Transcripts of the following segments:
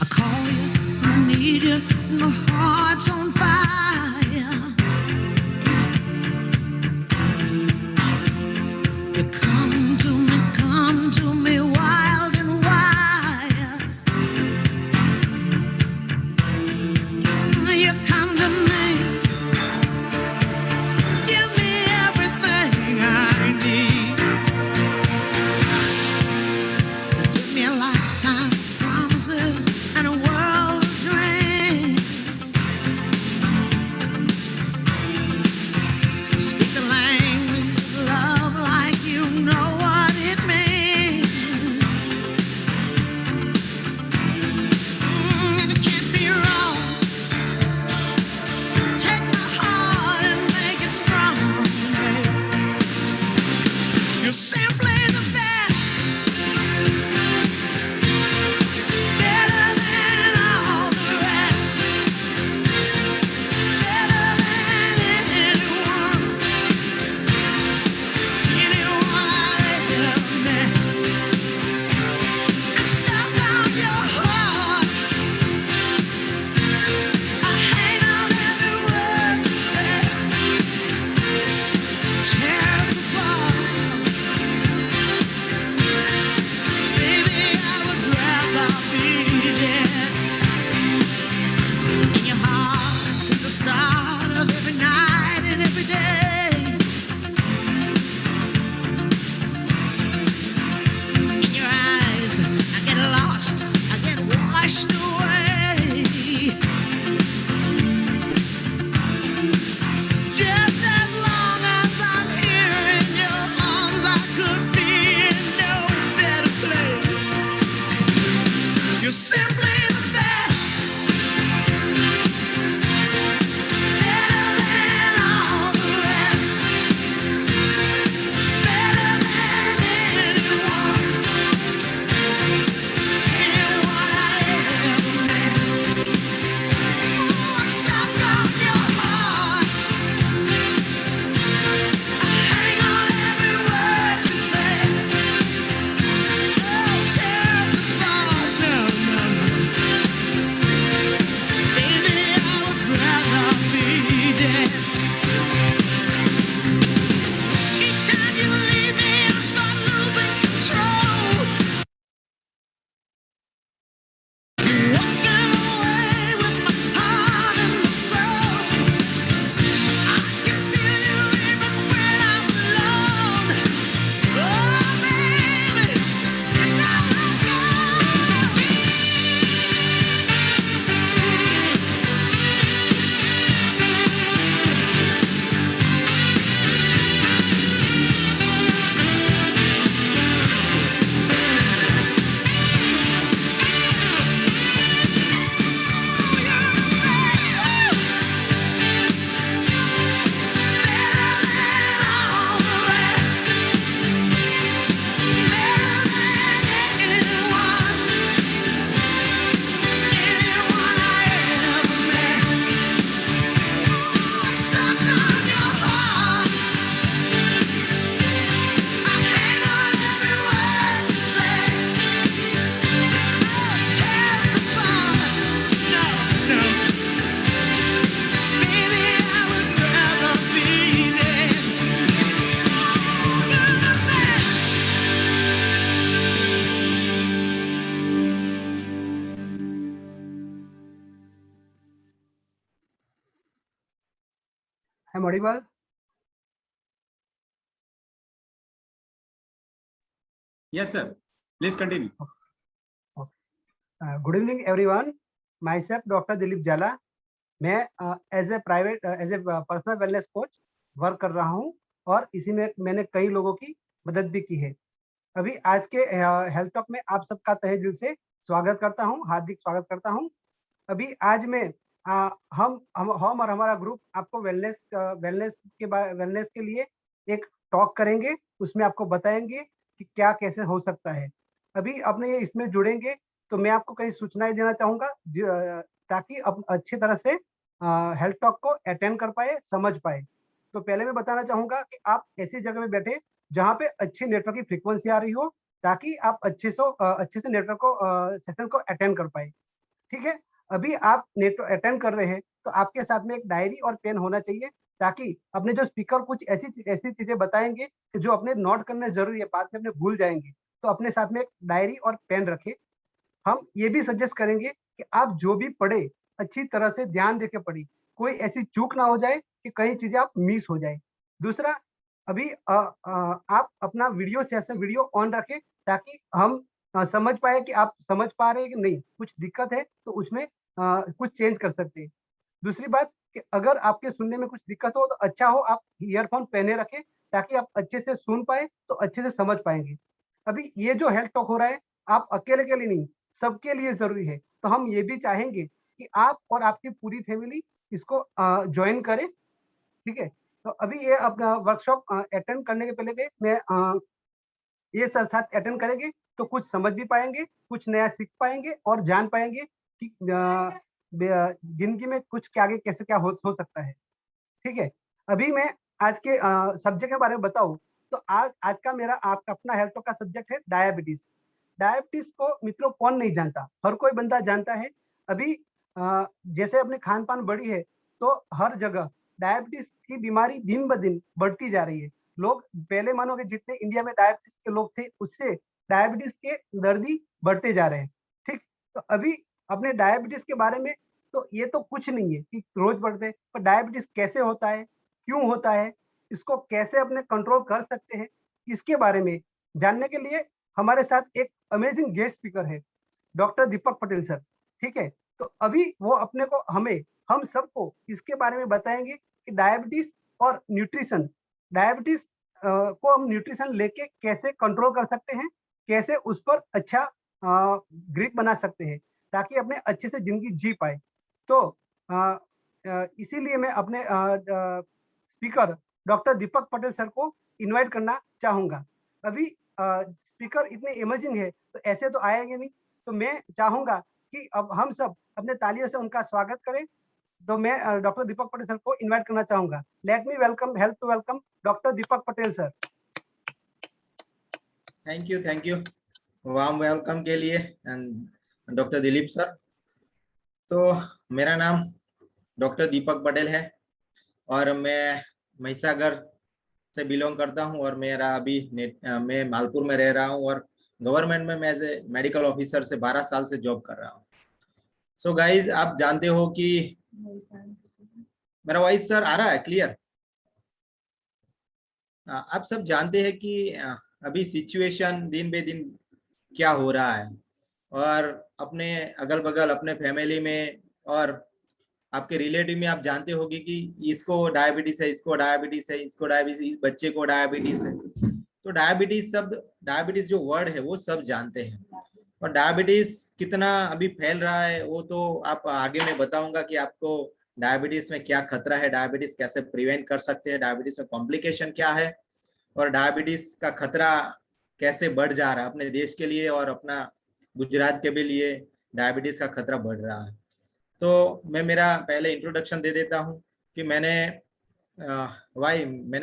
I call you, I need you, my heart's on fire. You come to me wild and wild. You come to me, give me everything I need. Give me a lifetime of promises and a world of dreams. Speak the language of love like you know what it means. And it can't be wrong. Take my heart and make it strong. You're simply the best, better than all the rest, better than anyone I ever met. I'm stuck on your heart. I hang on every word you say. Tears apart. Baby, I would rather be dead. In your heart since the start of every night and every day. In your eyes, I get lost, I get washed away. Just as long as I'm here in your arms, I could be in no better place. You're simply the best, better than all the rest, better than anyone I ever met. Ooh, I'm stuck on your heart. I hang on every word you say. Oh, tears apart. No, no, baby, I would rather be dead. Each time you leave me, I start losing control. Walking away with my heart and my soul. I can feel you even when I'm alone. Oh, baby, don't let go. I'm audible? Yes, sir. Please continue. Good evening, everyone. Myself, Dr. Dilip Jala. मैं as a personal wellness coach work कर रहा हूं और इसी में मैंने कई लोगों की मदद भी की है। अभी आज के हेल्थ टॉक में आप सबका तहे दिल से स्वागत करता हूं, हार्दिक स्वागत करता हूं। अभी आज मैं हम और हमारा ग्रुप आपको वेलनेस के लिए एक टॉक करेंगे। उसमें आपको बताएंगे कि क्या कैसे हो सकता है। अभी अपने इसमें जुड़ेंगे तो मैं आपको कई सूचनाएं देना चाहूंगा ताकि अब अच्छी तरह से हेल्थ टॉक को अटेंड कर पाए, समझ पाए। तो पहले मैं बताना चाहूंगा कि आप ऐसी जगह में बैठे जहाँ पे अच्छी नेटवर्क की फ्रीक्वेंसी आ रही हो, ताकि आप अच्छे से नेटवर्क को सेशन को अटेंड कर पाए। ठीक है? अभी आप नेट अटेंड कर रहे हैं, तो आपके साथ में एक डायरी और पेन होना चाहिए, ताकि अपने जो स्पीकर कुछ ऐसी चीज़ें बताएँगे कि जो अपने नोट करना ज़रूरी है, बाद में अपने भूल जाएँगे। तो अपने साथ में एक डायरी और पेन रखें। हम ये भी सजेस्ट करेंगे कि आप जो भी पढ़े, अच्छी तरह से ध्यान देके पढ़िए। कोई ऐसी चूक ना हो जाए कि कई चीज़ें आप मिस हो जाएँ। दूसरा, अभी आप अपना वीडियो ऑन रखें, ताकि हम समझ पाएँ कि आप समझ पा रहे हैं कि नहीं। कुछ दिक्कत है तो उसमें कुछ चेंज कर सकते हैं। दूसरी बात कि अगर आपके सुनने में कुछ दिक्कत हो तो अच्छा हो आप ईयरफ़ोन पहने रखें, ताकि आप अच्छे से सुन पाएँ, तो अच्छे से समझ पाएँगे। अभी ये जो हेल्थ टॉक हो रहा है, आप अकेले के लिए नहीं, सबके लिए ज़रूरी है। तो हम ये भी चाहेंगे कि आप और आपकी पूरी फैमिली इसको जॉइन करें, ठीक है? तो अभी ये अपना वर्कशॉप अटेंड करने के पहले भी मैं ये सब साथ अटेंड करेंगे, तो कुछ समझ भी पाएँगे, कुछ नया सीख पाएँगे और जान पाएँगे कि ज़िंदगी में कुछ क्या आगे कैसे क्या हो सकता है। ठीक है? अभी मैं आज के सब्जेक्ट के बारे में बताऊँ, तो आज आज का मेरा आप अपना हेल्थ का सब्जेक्ट है डायबिटीज़। डायबिटीज़ को मित्रों कौन नहीं जानता? हर कोई बंदा जानता है। अभी जैसे अपनी खान-पान बढ़ी है, तो हर जगह डायबिटीज़ की बीमारी दिन-ब-दिन बढ़ती जा रही है। लोग पहले मानो कि जितने इंडिया में डायबिटीज़ के लोग थे, उससे डायबिटीज़ के दर्दी बढ़ते जा रहे हैं। ठीक? तो अभी अपने डायबिटीज़ के बारे में तो ये तो कुछ नहीं है कि रोज़ बढ़ते हैं, पर डायबिटीज़ कैसे होता है? क्यों होता है? इसको कैसे अपने कंट्रोल कर सकते हैं? इसके बारे में जानने के लिए हमारे साथ एक अमेजिंग गेस्ट स्पीकर है, डॉक्टर दीपक पटेल सर, ठीक है? तो अभी वो अपने को हम सबको इसके बारे में बताएँगे कि डायबिटीज़ और न्यूट्रिशन, डायबिटीज़ को हम न्यूट्रिशन लेके कैसे कंट्रोल कर सकते हैं? कैसे उस पर अच्छा ग्रिप बना सकते हैं, ताकि अपने अच्छे से ज़िंदगी जी पाएँ। तो अ इसीलिए मैं अपने speaker doctor Deepak Patel sir को इनवाइट करना चाहूँगा। अभी स्पीकर इतने इमेजिंग है, तो ऐसे तो आएँगे नहीं, तो मैं चाहूँगा कि अब हम सब अपने तालियों से उनका स्वागत करें। तो मैं डॉक्टर दीपक पटेल सर को इनवाइट करना चाहूँगा। Let me help to welcome doctor Deepak Patel sir. Thank you warm welcome के लिए एंड डॉक्टर दिलीप सर। तो मेरा नाम डॉक्टर दीपक पटेल है और मैं महिसागर से बिलोंग करता हूं और मेरा अभी मैं मालपुर में रह रहा हूं और गवर्नमेंट में मैं एज ए मेडिकल ऑफिसर से 12 साल से जॉब कर रहा हूं। सो गाइज, आप जानते हो कि मेरा वॉइस सर आ रहा है क्लियर? आप सब जानते हैं कि अभी सिचुएशन दिन बे दिन क्या हो रहा है और अपने अगल बगल अपने फैमिली में और आपके रिलेटिव में आप जानते होंगे कि इसको डायबिटीज है, इसको डायबिटीज है, इसको डायबिटीज, बच्चे को डायबिटीज है। तो डायबिटीज शब्द, डायबिटीज जो वर्ड है वो सब जानते हैं और डायबिटीज कितना अभी फैल रहा है वो तो आप आगे मैं बताऊंगा कि आपको डायबिटीज में क्या खतरा है, डायबिटीज कैसे प्रिवेंट कर सकते हैं, डायबिटीज में कॉम्प्लिकेशन क्या है और डायबिटीज का खतरा कैसे बढ़ जा रहा है अपने देश के लिए और अपना गुजरात के भी लिए डायबिटीज का खतरा बढ़ रहा है। तो मैं मेरा पहले इंट्रोडक्शन दे देता हूं कि मैंने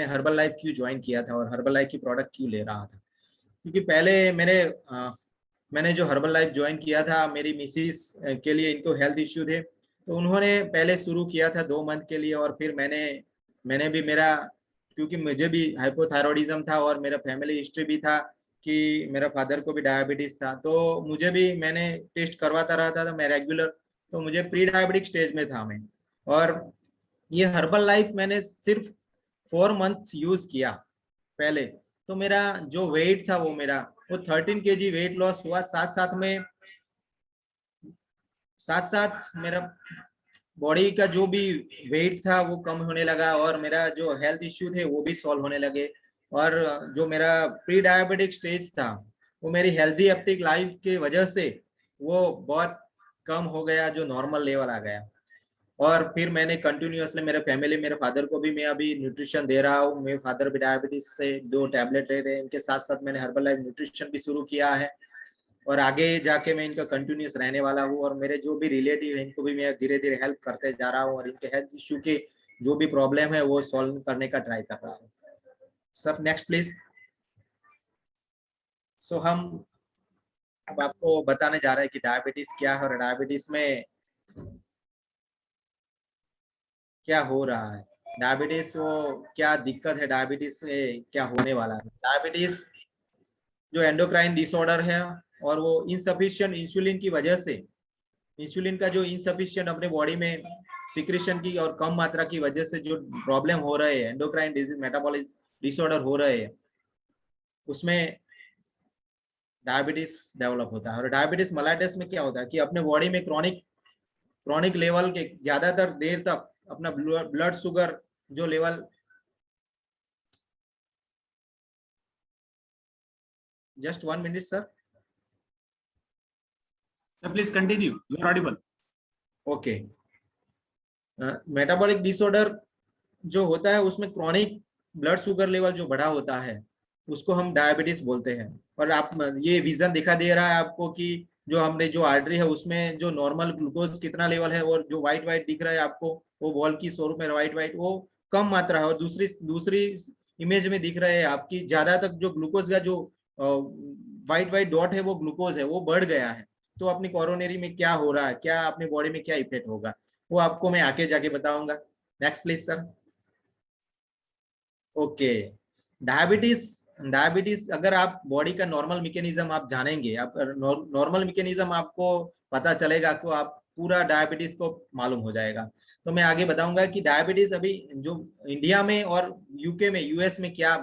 हर्बल लाइफ क्यों ज्वाइन किया था और हर्बल लाइफ की प्रोडक्ट क्यों ले रहा था। क्योंकि पहले मैंने जो हर्बल लाइफ ज्वाइन किया था, मेरी मिसिस के लिए इनको हेल्थ इश्यू थे, तो उन्होंने पहले शुरू किया था 2 मंथ के लिए और फिर मैंने भी मेरा, क्योंकि मुझे भी हाइपोथायरॉयडिज्म था और मेरा फैमिली हिस्ट्री भी था कि मेरा फादर को भी डायबिटीज था, तो मुझे भी मैंने टेस्ट करवाता रहता था मैं रेगुलर, तो मुझे प्री डायबिटिक स्टेज में था मैं। और ये हर्बल लाइफ मैंने सिर्फ 4 मंथ यूज किया पहले, तो मेरा जो वेट था वो 13 kg वेट लॉस हुआ। साथ साथ मेरा बॉडी का जो भी वेट था वो कम होने लगा और मेरा जो हेल्थ इश्यू थे वो भी सॉल्व होने लगे और जो मेरा प्री डायबिटिक स्टेज था वो मेरी हेल्थी एप्टिक लाइफ की वजह से वो बहुत कम हो गया, जो नॉर्मल लेवल आ गया। और फिर मैंने कंटिन्यूअसली मेरे फादर को भी मैं अभी न्यूट्रिशन दे रहा हूँ। मेरे फादर भी डायबिटीज से 2 टैबलेट ले रहे हैं, इनके साथ साथ मैंने हर्बल लाइफ न्यूट्रिशन भी शुरू किया है और आगे जाके मैं इनका कंटिन्यूअस रहने वाला हूँ और मेरे जो भी रिलेटिव है इनको भी मैं धीरे धीरे हेल्प करते जा रहा हूँ और इनके हेल्थ इश्यू के जो भी प्रॉब्लम है वो सॉल्व करने का ट्राई कर रहा हूँ। Sir next please. सो हम अब आपको बताने जा रहे हैं कि डायबिटीज क्या है और डायबिटीज में क्या हो रहा है, डायबिटीज वो क्या दिक्कत है, डायबिटीज से क्या होने वाला है। डायबिटीज जो एंडोक्राइन डिसऑर्डर है और वो इनसफिशिएंट इंसुलिन की वजह से, इंसुलिन का जो इनसफिशिएंट अपने बॉडी में सिक्रेशन की और कम मात्रा की वजह से जो प्रॉब्लम हो रहे हैं, एंडोक्राइन डिजीज मेटाबॉलिक डिसऑर्डर हो रहे हैं, उसमें डायबिटीज डेवलप होता है। और डायबिटीज मेलाइटिस में क्या होता है कि अपने बॉडी में क्रॉनिक लेवल के ज्यादातर देर तक अपना ब्लड शुगर जो level, just 1 minute sir, Sir, please continue. You are audible. Okay. Metabolic disorder जो होता है उसमें क्रॉनिक ब्लड शुगर लेवल जो बढ़ा होता है उसको हम डायबिटीज बोलते हैं। और आप ये विजन दिखा दे रहा है आपको कि जो हमने जो आर्टरी है उसमें जो नॉर्मल ग्लूकोज कितना लेवल है और जो व्हाइट व्हाइट दिख रहा है आपको वो बॉल की स्वरूप में व्हाइट व्हाइट वो कम मात्रा है। और दूसरी इमेज में दिख रहा है आपकी ज्यादा तक जो ग्लूकोज का जो व्हाइट व्हाइट डॉट है वो ग्लूकोज है, वो बढ़ गया है। तो अपनी कोरोनरी में क्या हो रहा है, क्या अपनी बॉडी में क्या इफेक्ट होगा, वो आपको मैं आगे जाके बताऊंगा। Next please sir. Okay, diabetes अगर आप बॉडी का नॉर्मल मैकेनिज्म आप जानेंगे, आप नॉर्मल मैकेनिज्म आपको पता चलेगा तो आप पूरा डायबिटीज को मालूम हो जाएगा। तो मैं आगे बताऊंगा कि डायबिटीज अभी जो इंडिया में और यूके में, यूएस में क्या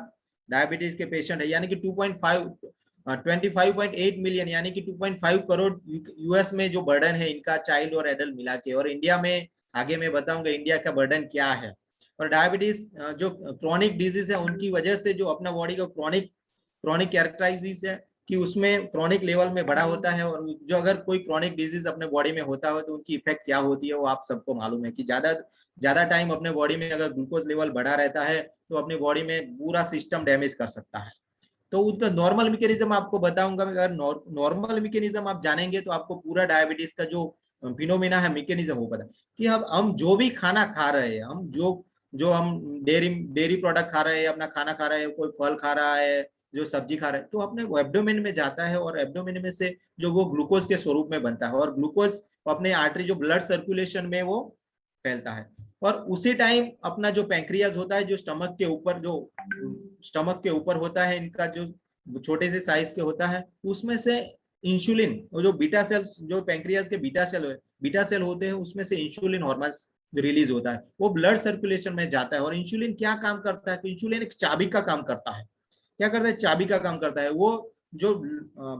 डायबिटीज के पेशेंट है, यानी कि 25.8 मिलियन यानी कि 2.5 करोड़ यूएस में जो बर्डन है इनका चाइल्ड और एडल्ट मिला के। और इंडिया में आगे मैं बताऊंगा इंडिया का बर्डन क्या है। और डायबिटीज जो क्रॉनिक डिजीज है उनकी वजह से जो अपना बॉडी का क्रॉनिक कैरेक्टराइजिस है कि उसमें क्रॉनिक लेवल में बड़ा होता है। और जो अगर कोई क्रॉनिक डिजीज अपने बॉडी में होता है तो उनकी इफेक्ट क्या होती है वो आप सबको मालूम है कि ज्यादा टाइम अपने बॉडी में अगर ग्लूकोज लेवल बढ़ा रहता है तो अपनी बॉडी में पूरा सिस्टम डैमेज कर सकता है। तो उसका नॉर्मल मैकेनिज्म आपको बताऊंगा। अगर नॉर्मल मैकेनिज्म आप जानेंगे तो आपको पूरा डायबिटीज का जो फिनोमिना है, मैकेनिज्म वो पता कि हम जो भी खाना खा रहे हैं, हम जो हम डेयरी प्रोडक्ट खा रहे हैं, अपना खाना खा रहे हैं, कोई फल खा रहा है, जो सब्जी खा रहे हैं, तो अपने वो एब्डोमेन में जाता है और एब्डोमेन में से जो वो ग्लूकोज के स्वरूप में बनता है और ग्लूकोज अपने आर्टरी जो ब्लड सर्कुलेशन में वो फैलता है। और उसी टाइम अपना जो पैंक्रियाज होता है जो स्टमक के ऊपर होता है, इनका जो छोटे से साइज के होता है, उसमें से इंसुलिन, वो जो बीटा सेल्स, जो पैंक्रियाज के बीटा सेल होते हैं, उसमें से इंसुलिन हार्मोन्स रिलीज होता है, वो ब्लड सर्कुलेशन में जाता है। और इंसुलिन क्या काम करता है, तो इंसुलिन एक चाबी का काम करता है। क्या करता है, चाबी का काम करता है। वो जो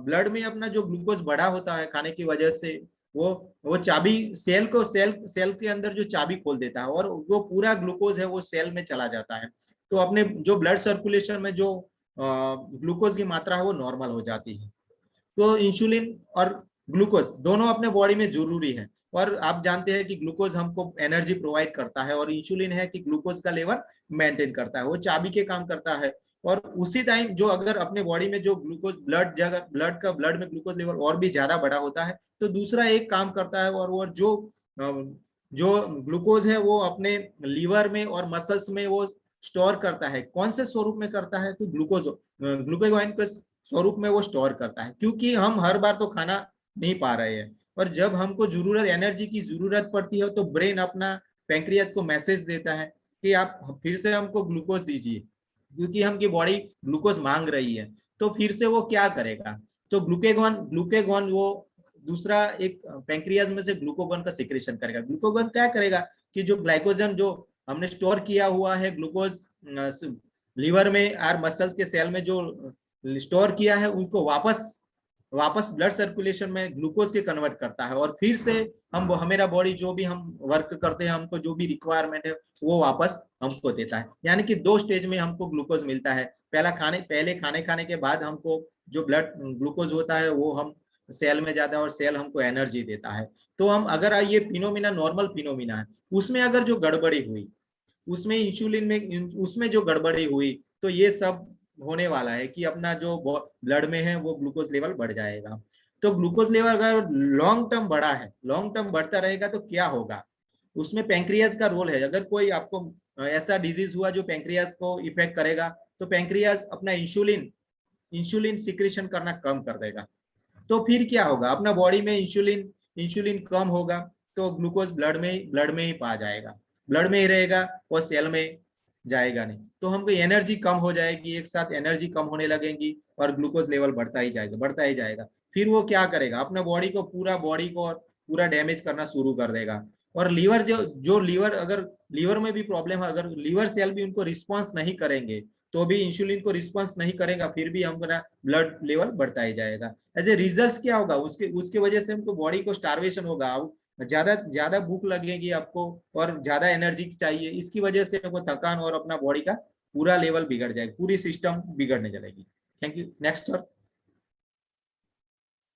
ब्लड में अपना जो ग्लूकोज बढ़ा होता है खाने की वजह से, वो चाबी सेल के अंदर जो चाबी खोल देता है और वो पूरा ग्लूकोज है वो सेल में चला जाता है। तो अपने जो ब्लड सर्कुलेशन में जो ग्लूकोज की मात्रा है वो नॉर्मल हो जाती है। तो इंसुलिन और ग्लूकोज दोनों अपने बॉडी में जरूरी है। और आप जानते हैं कि ग्लूकोज हमको एनर्जी प्रोवाइड करता है और इंसुलिन है कि ग्लूकोज का लेवल मेंटेन करता है, वो चाबी के काम करता है। और उसी टाइम जो अगर अपने बॉडी में जो ग्लूकोज ब्लड में ग्लूकोज लेवल और भी ज्यादा बड़ा होता है तो दूसरा एक काम करता है, और वो जो ग्लूकोज है वो अपने लीवर में और मसल्स में वो स्टोर करता है। कौन से स्वरूप में करता है, तो ग्लूकोगोन के स्वरूप में वो स्टोर करता है। क्योंकि हम हर बार तो खाना नहीं पा रहे हैं और जब हमको एनर्जी की जरूरत पड़ती है तो ब्रेन अपना पैंक्रियाज को मैसेज देता है कि आप फिर से हमको ग्लूकोज दीजिए, क्योंकि हमकी बॉडी ग्लूकोज मांग रही है। तो फिर से वो क्या करेगा, तो ग्लूकेगॉन वो दूसरा एक पैंक्रियाज में से ग्लूकोगॉन का सिक्रेशन करेगा। ग्लूकोगॉन क्या करेगा कि जो ग्लाइकोजन जो हमने स्टोर किया हुआ है ग्लूकोज लीवर में और मसल्स के सेल में जो स्टोर किया है उनको वापस ब्लड सर्कुलेशन में ग्लूकोज के कन्वर्ट करता है। और फिर से हमारा बॉडी जो भी हम वर्क करते हैं, हमको जो भी रिक्वायरमेंट है वो वापस हमको देता है। यानी कि 2 स्टेज में हमको ग्लूकोज मिलता है। पहले खाने खाने के बाद हमको जो ब्लड ग्लूकोज होता है वो हम सेल में जाता है और सेल हमको एनर्जी देता है। तो हम अगर ये फिनोमिना नॉर्मल फिनोमिना है, उसमें अगर जो गड़बड़ी हुई, उसमें इंसुलिन में उसमें जो गड़बड़ी हुई तो ये सब होने वाला है कि अपना जो ब्लड में है वो ग्लूकोज लेवल बढ़ जाएगा। तो ग्लूकोज लेवल अगर लॉन्ग टर्म बढ़ता रहेगा तो क्या होगा, उसमें पैंक्रियाज का रोल है। अगर कोई आपको ऐसा डिजीज हुआ जो पैंक्रियाज को इफेक्ट करेगा तो पैंक्रियाज अपना इंसुलिन इंसुलिन सिक्रेशन करना कम कर देगा। तो फिर क्या होगा, अपना बॉडी में इंसुलिन कम होगा तो ग्लूकोज ब्लड में ही पाया जाएगा, ब्लड में ही रहेगा और सेल में जाएगा नहीं। तो हमको एनर्जी कम हो जाएगी, एक साथ एनर्जी कम होने लगेगी और ग्लूकोज लेवल बढ़ता ही जाएगा। फिर वो क्या करेगा, अपने बॉडी को पूरा डैमेज करना शुरू कर देगा। और लीवर जो लीवर अगर लीवर में भी प्रॉब्लम है, अगर लीवर सेल भी उनको रिस्पॉन्स नहीं करेंगे तो भी इंसुलिन को रिस्पॉन्स नहीं करेगा, फिर भी हमारा ब्लड लेवल बढ़ता ही जाएगा। एज ए रिजल्ट क्या होगा, उसके वजह से हमको बॉडी को स्टार्वेशन होगा, ज्यादा भूख लगेगी आपको और ज्यादा एनर्जी चाहिए, इसकी वजह से आपको थकान और अपना बॉडी का पूरा लेवल बिगड़ जाएगा, पूरी सिस्टम बिगड़ने चलेगी। Thank you. Next sir.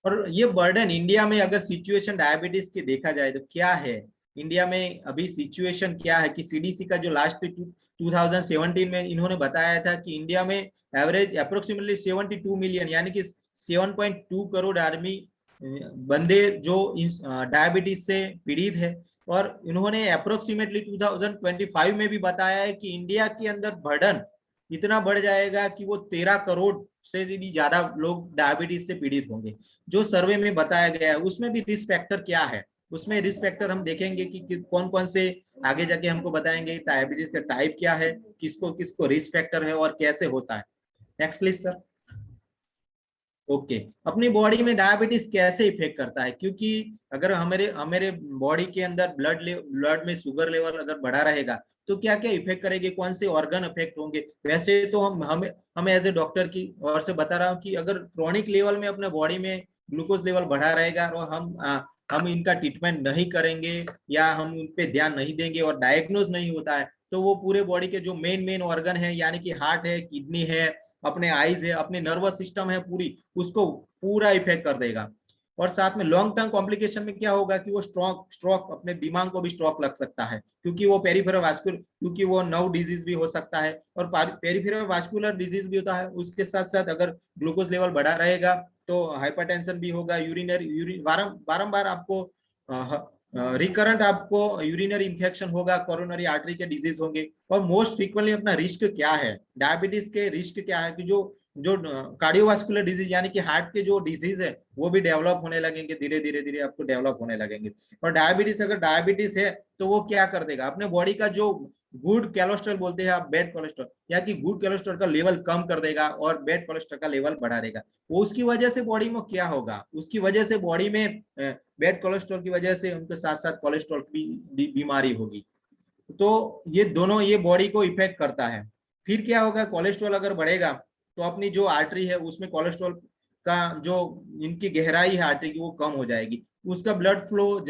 और ये बर्डन इंडिया में अगर सिचुएशन डायबिटीज की देखा जाए तो क्या है, इंडिया में अभी सिचुएशन क्या है कि सीडीसी का जो लास्ट 2017 में इन्होंने बताया था कि इंडिया में एवरेज अप्रोक्सीमेटली 72 मिलियन यानी कि 7.2 करोड़ आदमी बंदे जो डायबिटीज से पीड़ित है। और इन्होंने अप्रोक्सीमेटली 2025 में भी बताया है कि इंडिया के अंदर बर्डन इतना बढ़ जाएगा कि वो 13 करोड़ से भी ज्यादा लोग डायबिटीज से पीड़ित होंगे। जो सर्वे में बताया गया है उसमें भी रिस्क फैक्टर क्या है, उसमें रिस्क फैक्टर हम देखेंगे कि कौन कौन से आगे जाके हमको बताएंगे डायबिटीज का टाइप क्या है, किसको किसको रिस्क फैक्टर है और कैसे होता है। Next please sir. ओके, अपनी बॉडी में डायबिटीज कैसे इफेक्ट करता है, क्योंकि अगर हमारे बॉडी के अंदर ब्लड में शुगर लेवल अगर बढ़ा रहेगा तो क्या क्या इफेक्ट करेगी, कौन से ऑर्गन इफेक्ट होंगे। वैसे तो हम एज ए डॉक्टर की ओर से बता रहा हूँ कि अगर क्रॉनिक लेवल में अपने बॉडी में ग्लूकोज लेवल बढ़ा रहेगा और हम इनका ट्रीटमेंट नहीं करेंगे या हम उन पे ध्यान नहीं देंगे और डायग्नोज नहीं होता है तो वो पूरे बॉडी के जो मेन ऑर्गन है यानी कि हार्ट है, किडनी है, अपने आईज है, अपने नर्वस सिस्टम है, उसको पूरा इफेक्ट कर देगा। और साथ में लॉन्ग टर्म कॉम्प्लिकेशन में क्या होगा कि वो स्ट्रोक अपने दिमाग को भी स्ट्रोक लग सकता है, क्योंकि वो क्योंकि वो नर्व डिजीज भी हो सकता है और पेरिफेरल वास्कुलर डिजीज भी होता है। उसके साथ साथ अगर ग्लूकोज लेवल बढ़ा रहेगा तो हाइपरटेंशन भी होगा, बारंबार आपको रिकरेंट आपको यूरिनरी इंफेक्शन होगा, कोरोनरी आर्टरी के डिजीज होंगे। और मोस्ट फ्रीक्वेंटली अपना रिस्क क्या है, डायबिटीज के रिस्क क्या है कि जो कार्डियोवास्कुलर डिजीज यानी कि हार्ट के जो डिजीज है वो भी डेवलप होने लगेंगे, धीरे आपको डेवलप होने लगेंगे। और अगर डायबिटीज है तो वो क्या कर देगा, अपने बॉडी का जो गुड कोलेस्ट्रॉल बोलते हैं आप, बैड कोलेस्ट्रॉल या कि गुड कोलेस्ट्रॉल का लेवल कम कर देगा और बैड कोलेस्ट्रॉल का लेवल बढ़ा देगा। वो उसकी वजह से बॉडी में क्या होगा, उसकी वजह से बॉडी में बैड कोलेस्ट्रॉल की वजह से उनके साथ साथ कोलेस्ट्रॉल की बीमारी होगी। तो ये बॉडी को इफेक्ट करता है। फिर क्या होगा, कोलेस्ट्रॉल अगर बढ़ेगा तो अपनी जो आर्टरी है उसमें कोलेस्ट्रॉल का जो इनकी गहराई है आर्टरी की वो कम हो जाएगी, उसका ब्लड फ्लो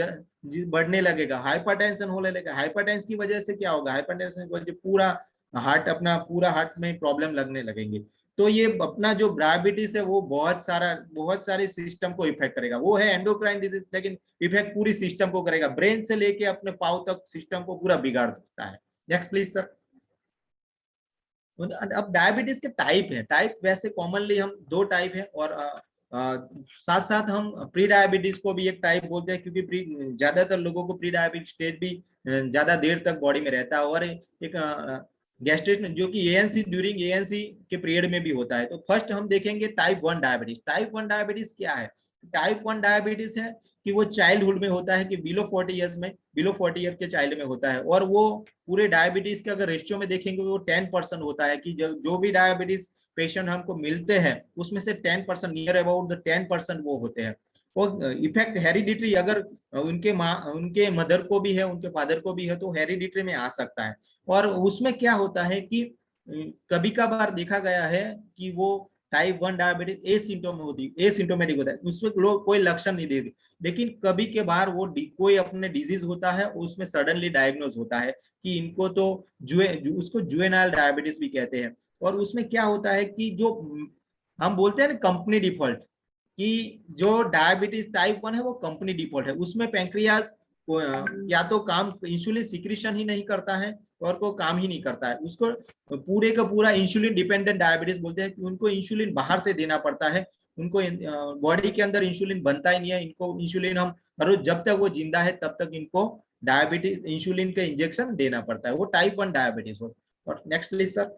बढ़ने लगेगा, हाइपरटेंशन होने लगेगा। हाइपरटेंशन की वजह से क्या होगा, हाइपरटेंशन की वजह से पूरा हार्ट में प्रॉब्लम लगने लगेंगे। तो ये अपना जो डायबिटीज है वो बहुत सारे सिस्टम को इफेक्ट करेगा। वो है एंडोक्राइन डिजीज, लेकिन इफेक्ट पूरी सिस्टम को करेगा, ब्रेन से लेके अपने पाँव तक सिस्टम को पूरा बिगाड़ सकता है। Next please sir. अब डायबिटीज के टाइप वैसे कॉमनली हम 2 टाइप है और साथ साथ हम प्री डायबिटीज को भी एक टाइप बोलते हैं, क्योंकि ज्यादातर लोगों को प्री डायबिटिक स्टेज भी ज्यादा देर तक बॉडी में रहता है और एक गैस्ट्रेशन जो कि एएनसी ड्यूरिंग एएनसी के पीरियड में भी होता है। तो फर्स्ट हम देखेंगे टाइप 1 डायबिटीज। टाइप 1 डायबिटीज क्या है, टाइप 1 डायबिटीज है कि वो चाइल्डहुड में होता है कि बिलो 40 ईयर के चाइल्ड में होता है और वो पूरे डायबिटीज के अगर रेशियो में देखेंगे वो 10% होता है कि जो भी डायबिटीज पेशेंट हमको मिलते हैं उसमें से 10% नियर अबाउट द 10% वो होते हैं। और इफेक्ट हेरिडिटरी अगर उनके मदर को भी है, उनके फादर को भी है तो हेरिडिटरी में आ सकता है। और उसमें क्या होता है कि कभी कभार देखा गया है कि वो टाइप 1 डायबिटीज एसिम्टोमेटिक होता है, उसमें लोग कोई लक्षण नहीं देते, लेकिन कभी के बार वो कोई अपने डिजीज होता है उसमें सडनली डायग्नोज होता है कि इनको तो उसको जुवेनाइल डायबिटीज भी कहते हैं। और उसमें क्या होता है कि जो हम बोलते हैं ना कंपनी डिफॉल्ट, कि जो डायबिटीज टाइप 1 है वो कंपनी डिफॉल्ट है, उसमें पैंक्रियाज या तो काम इंसुलिन सिक्रीशन ही नहीं करता है और को काम ही नहीं करता है, उसको पूरे का पूरा इंसुलिन डिपेंडेंट डायबिटीज बोलते हैं कि उनको इंसुलिन बाहर से देना पड़ता है, उनको बॉडी के अंदर इंसुलिन बनता ही नहीं है, इनको इंसुलिन हम हर रोज जब तक वो जिंदा है तब तक इनको डायबिटीज इंसुलिन का इंजेक्शन देना पड़ता है, वो टाइप 1 डायबिटीज हो। और नेक्स्ट प्लीज सर।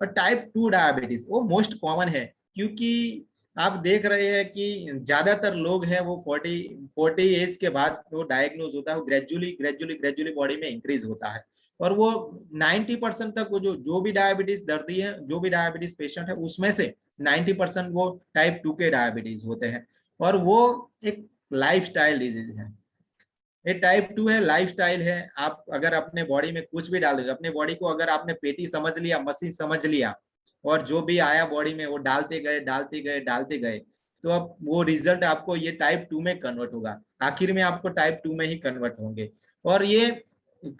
और टाइप 2 डायबिटीज वो मोस्ट कॉमन है, क्योंकि आप देख रहे हैं कि ज्यादातर लोग हैं वो 40 एज के बाद वो डायग्नोज होता है, ग्रेजुअली बॉडी में इंक्रीज होता है, और वो 90% तक वो जो भी डायबिटीज दर्दी है, जो भी डायबिटीज पेशेंट है, उसमें से 90% वो टाइप 2 के डायबिटीज होते हैं, और वो एक लाइफस्टाइल डिजीज है। ये टाइप 2 है, लाइफस्टाइल है। आप अगर अपने बॉडी में कुछ भी डाल दोगे, अपने बॉडी को अगर आपने पेटी समझ लिया, मशीन समझ लिया, और जो भी आया बॉडी में वो डालते गए, तो अब वो रिजल्ट आपको ये टाइप 2 में कन्वर्ट होगा, आखिर में आपको टाइप 2 में ही कन्वर्ट होंगे। और ये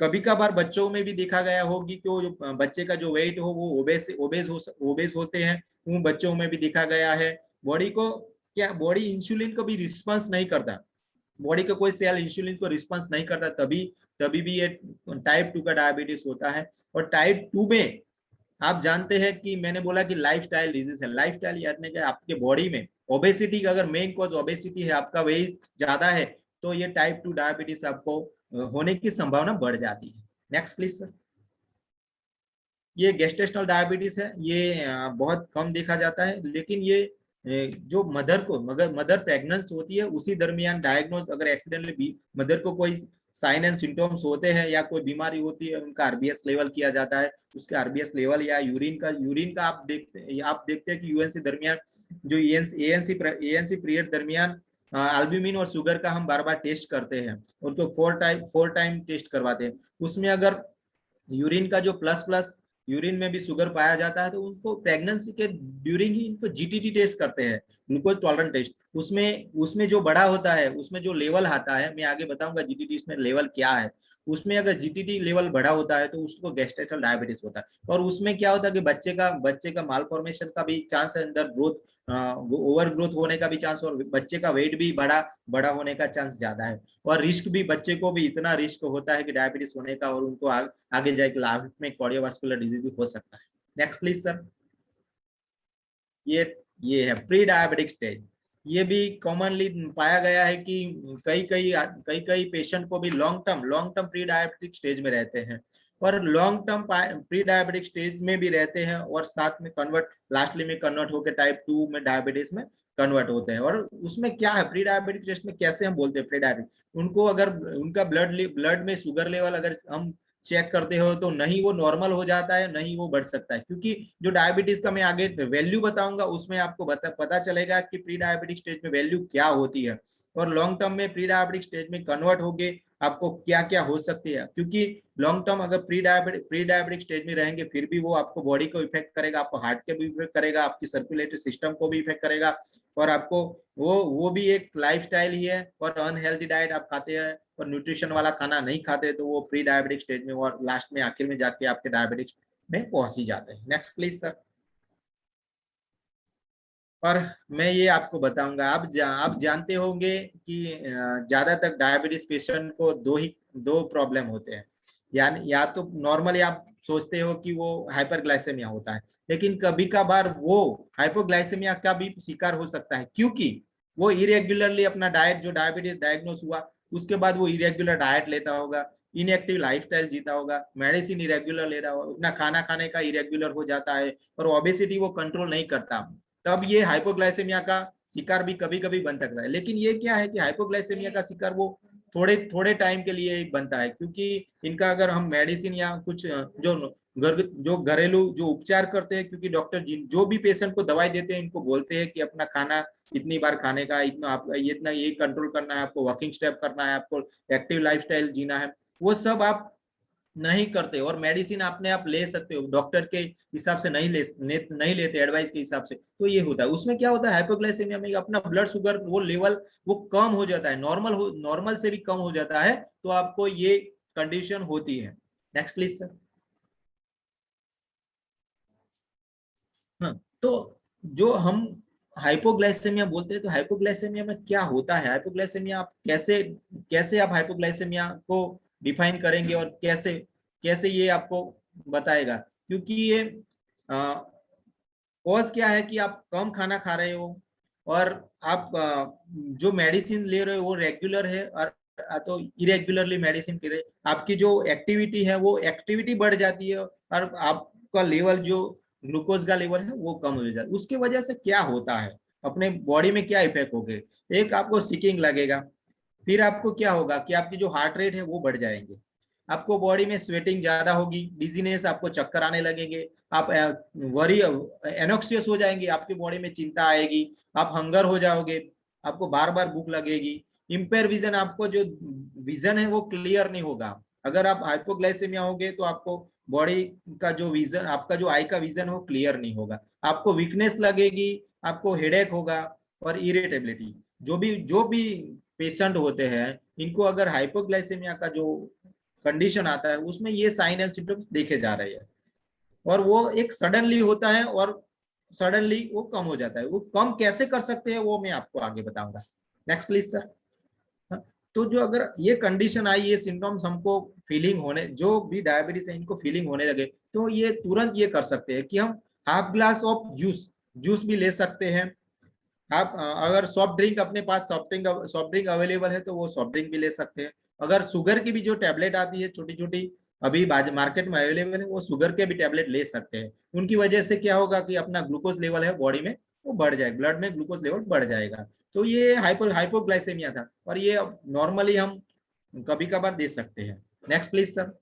कभी कभार बच्चों में भी देखा गया होगी कि वो जो बच्चे का जो वेट हो वो ओबेस होते हैं, उन बच्चों में भी देखा गया है। बॉडी इंसुलिन को भी रिस्पॉन्स नहीं करता, बॉडी का कोई सेल इंसुलिन को रिस्पॉन्स नहीं करता, तभी भी ये टाइप 2 का डायबिटीज होता है। और टाइप 2 में आप जानते हैं कि मैंने बोला कि लाइफस्टाइल डिजीज है, लाइफस्टाइल यानी कि आपके बॉडी में ओबेसिटी का अगर मेन कॉज ओबेसिटी है, आपका वेट ज्यादा है, तो ये टाइप 2 डायबिटीज आपको होने की संभावना बढ़ जाती है। Next please sir. ये गेस्टेशनल डायबिटीज है, ये बहुत कम देखा जाता है, लेकिन ये जो मदर प्रेग्नेंट होती है उसी दरमियान डायग्नोज, अगर एक्सीडेंटली मदर को कोई साइन एंड सिम्टम्स होते हैं या कोई बीमारी होती है, उनका आरबीएस लेवल किया जाता है, उसके आरबीएस लेवल या यूरिन का आप देखते हैं कि यूएनसी दरमियान जो एएनसी पीरियड दरमियान एल्ब्यूमिन और शुगर का हम बार बार टेस्ट करते हैं, उनको 4 टाइम टेस्ट करवाते हैं। उसमें अगर यूरिन का जो प्लस यूरिन में भी शुगर पाया जाता है, तो उनको प्रेगनेंसी के ड्यूरिंग ही इनको जीटीटी टेस्ट करते हैं, ग्लूकोज टॉलरेंस टेस्ट। उसमें जो बड़ा होता है, उसमें जो लेवल आता है, मैं आगे बताऊंगा जीटीटी में लेवल क्या है। उसमें अगर जीटीटी लेवल बड़ा होता है तो उसको गेस्टेशनल डायबिटीज होता है। और उसमें क्या होता है कि बच्चे का माल फॉर्मेशन का भी चांस है, अंदर ग्रोथ ओवर ग्रोथ होने का भी चांस, और बच्चे का वेट भी बड़ा होने का चांस ज्यादा है। और रिस्क भी, बच्चे को भी इतना रिस्क होता है कि डायबिटीज होने का, और उनको आगे जाके लाइफ में कार्डियोवास्कुलर डिजीज भी हो सकता है। Next please sir. ये है प्री डायबिटिक स्टेज। ये भी कॉमनली पाया गया है कि कई पेशेंट को भी long term pre diabetic stage में रहते हैं, और long term pre diabetic stage में भी रहते हैं, और साथ में लास्टली में कन्वर्ट होकर टाइप 2 में डायबिटीज में कन्वर्ट होते हैं। और उसमें क्या है, प्री डायबिटिक टेस्ट में कैसे हम बोलते हैं प्री डायबिटिक, उनको अगर उनका ब्लड में शुगर लेवल अगर हम चेक करते हो तो नहीं वो नॉर्मल हो जाता है, नहीं वो बढ़ सकता है, क्योंकि जो डायबिटीज का मैं आगे वैल्यू बताऊंगा उसमें आपको पता चलेगा कि प्री डायबिटिक स्टेज में वैल्यू क्या होती है, और लॉन्ग टर्म में प्री डायबिटिक स्टेज में कन्वर्ट होके आपको क्या क्या हो सकती है। क्योंकि लॉन्ग टर्म अगर प्री डायबिटिक स्टेज में रहेंगे, फिर भी वो आपको बॉडी को इफेक्ट करेगा, आपको हार्ट के भी इफेक्ट करेगा, आपकी सर्कुलेटरी सिस्टम को भी इफेक्ट करेगा, और आपको वो भी एक लाइफस्टाइल ही है। और अनहेल्थी डाइट आप खाते हैं और न्यूट्रिशन वाला खाना नहीं खाते, तो वो प्री डायबिटिक स्टेज में और लास्ट में आखिर में जाके आपके डायबिटिक्स में पहुंच ही जाते हैं। Next please sir. और मैं ये आपको बताऊंगा, आप जानते होंगे कि ज्यादातर डायबिटीज पेशेंट को दो प्रॉब्लम होते हैं, यानी या तो नॉर्मली आप सोचते हो कि वो हाइपरग्लाइसेमिया होता है, लेकिन कभी कभार वो हाइपोग्लाइसेमिया का भी शिकार हो सकता है, क्योंकि वो इरेगुलरली अपना डाइट, जो डायबिटीज डायग्नोस हुआ उसके बाद वो इरेगुलर डाइट लेता होगा, इनएक्टिव लाइफस्टाइल जीता होगा, मेडिसिन इरेगुलर ले रहा होगा, अपना खाना खाने का इरेगुलर हो जाता है, और ओबेसिटी वो कंट्रोल नहीं करता, तब ये हाइपोग्लाइसेमिया का शिकार भी कभी कभी बन सकता है। लेकिन ये क्या है कि हाइपोग्लाइसेमिया का शिकार वो थोड़े टाइम के लिए बनता है, क्योंकि इनका अगर हम मेडिसिन या कुछ जो घरेलू जो उपचार करते हैं, क्योंकि डॉक्टर जो भी पेशेंट को दवाई देते हैं इनको बोलते हैं कि अपना खाना इतनी बार खाने का, इतना ये कंट्रोल करना है, आपको वॉकिंग स्टेप करना है, आपको एक्टिव लाइफस्टाइल जीना है, वो सब आप नहीं करते, और मेडिसिन आपने आप ले सकते हो, डॉक्टर के हिसाब से नहीं लेते, एडवाइस के हिसाब से, तो ये होता है। उसमें क्या होता है, हाइपोग्लाइसेमिया में अपना ब्लड शुगर वो लेवल वो कम हो जाता है, नॉर्मल से भी कम हो जाता है, तो आपको ये कंडीशन होती है। Next please sir. हाँ, तो जो हम हाइपोग्लाइसेमिया बोलते हैं, तो हाइपोग्लाइसेमिया में क्या होता है, हाइपोग्लाइसेमिया आप कैसे आप हाइपोग्लाइसेमिया को डिफाइन करेंगे, और कैसे ये आपको बताएगा, क्योंकि ये कॉज क्या है कि आप कम खाना खा रहे हो, और आप जो मेडिसिन ले रहे हो वो रेगुलर है, और तो इरेगुलरली मेडिसिन ले रहे, आपकी जो एक्टिविटी है वो एक्टिविटी बढ़ जाती है, और आपका लेवल जो ग्लूकोज का लेवल है वो कम हो जाता है। उसकी वजह से क्या होता है, अपने बॉडी में क्या इफेक्ट होगे, एक आपको सीकिंग लगेगा, फिर आपको क्या होगा कि आपकी जो हार्ट रेट है वो बढ़ जाएंगे, आपको बॉडी में स्वेटिंग ज्यादा होगी, डिजीनेस, आपको चक्कर आने लगेंगे, आप वरी एनोक्सियस हो जाएंगे, आपकी बॉडी में चिंता आएगी, आप हंगर हो जाओगे, आपको बार बार भूख लगेगी, इम्पेयर विजन, आपको जो विजन है वो क्लियर नहीं होगा। अगर आप हाइपोग्लाइसेमिया होगे तो आपको बॉडी का जो विजन, आपका जो आई का विजन हो क्लियर नहीं होगा, आपको वीकनेस लगेगी, आपको हेडेक होगा और इरिटेबिलिटी। जो भी पेशेंट होते हैं इनको अगर हाइपोग्लाइसेमिया का जो कंडीशन आता है उसमें ये साइन एंड सिम्टम्स देखे जा रहे हैं, और वो एक सडनली होता है और सडनली वो कम हो जाता है। वो कम कैसे कर सकते हैं वो मैं आपको आगे बताऊंगा। Next please sir. तो जो अगर ये कंडीशन आई, ये सिम्टम्स हमको फीलिंग होने, जो भी डायबिटीज है इनको फीलिंग होने लगे, तो ये तुरंत ये कर सकते हैं कि हम हाफ ग्लास ऑफ जूस भी ले सकते हैं। आप अगर सॉफ्ट ड्रिंक अपने पास सॉफ्ट ड्रिंक अवेलेबल है तो वो सॉफ्ट ड्रिंक भी ले सकते हैं। अगर शुगर की भी जो टैबलेट आती है छोटी छोटी अभी मार्केट में अवेलेबल है, वो शुगर के भी टैबलेट ले सकते हैं। उनकी वजह से क्या होगा कि अपना ग्लूकोज लेवल है बॉडी में वो बढ़ जाएगा, ब्लड में ग्लूकोज लेवल बढ़ जाएगा। तो ये हाइपोग्लाइसेमिया था, और ये नॉर्मली हम कभी कभार दे सकते हैं। Next please sir.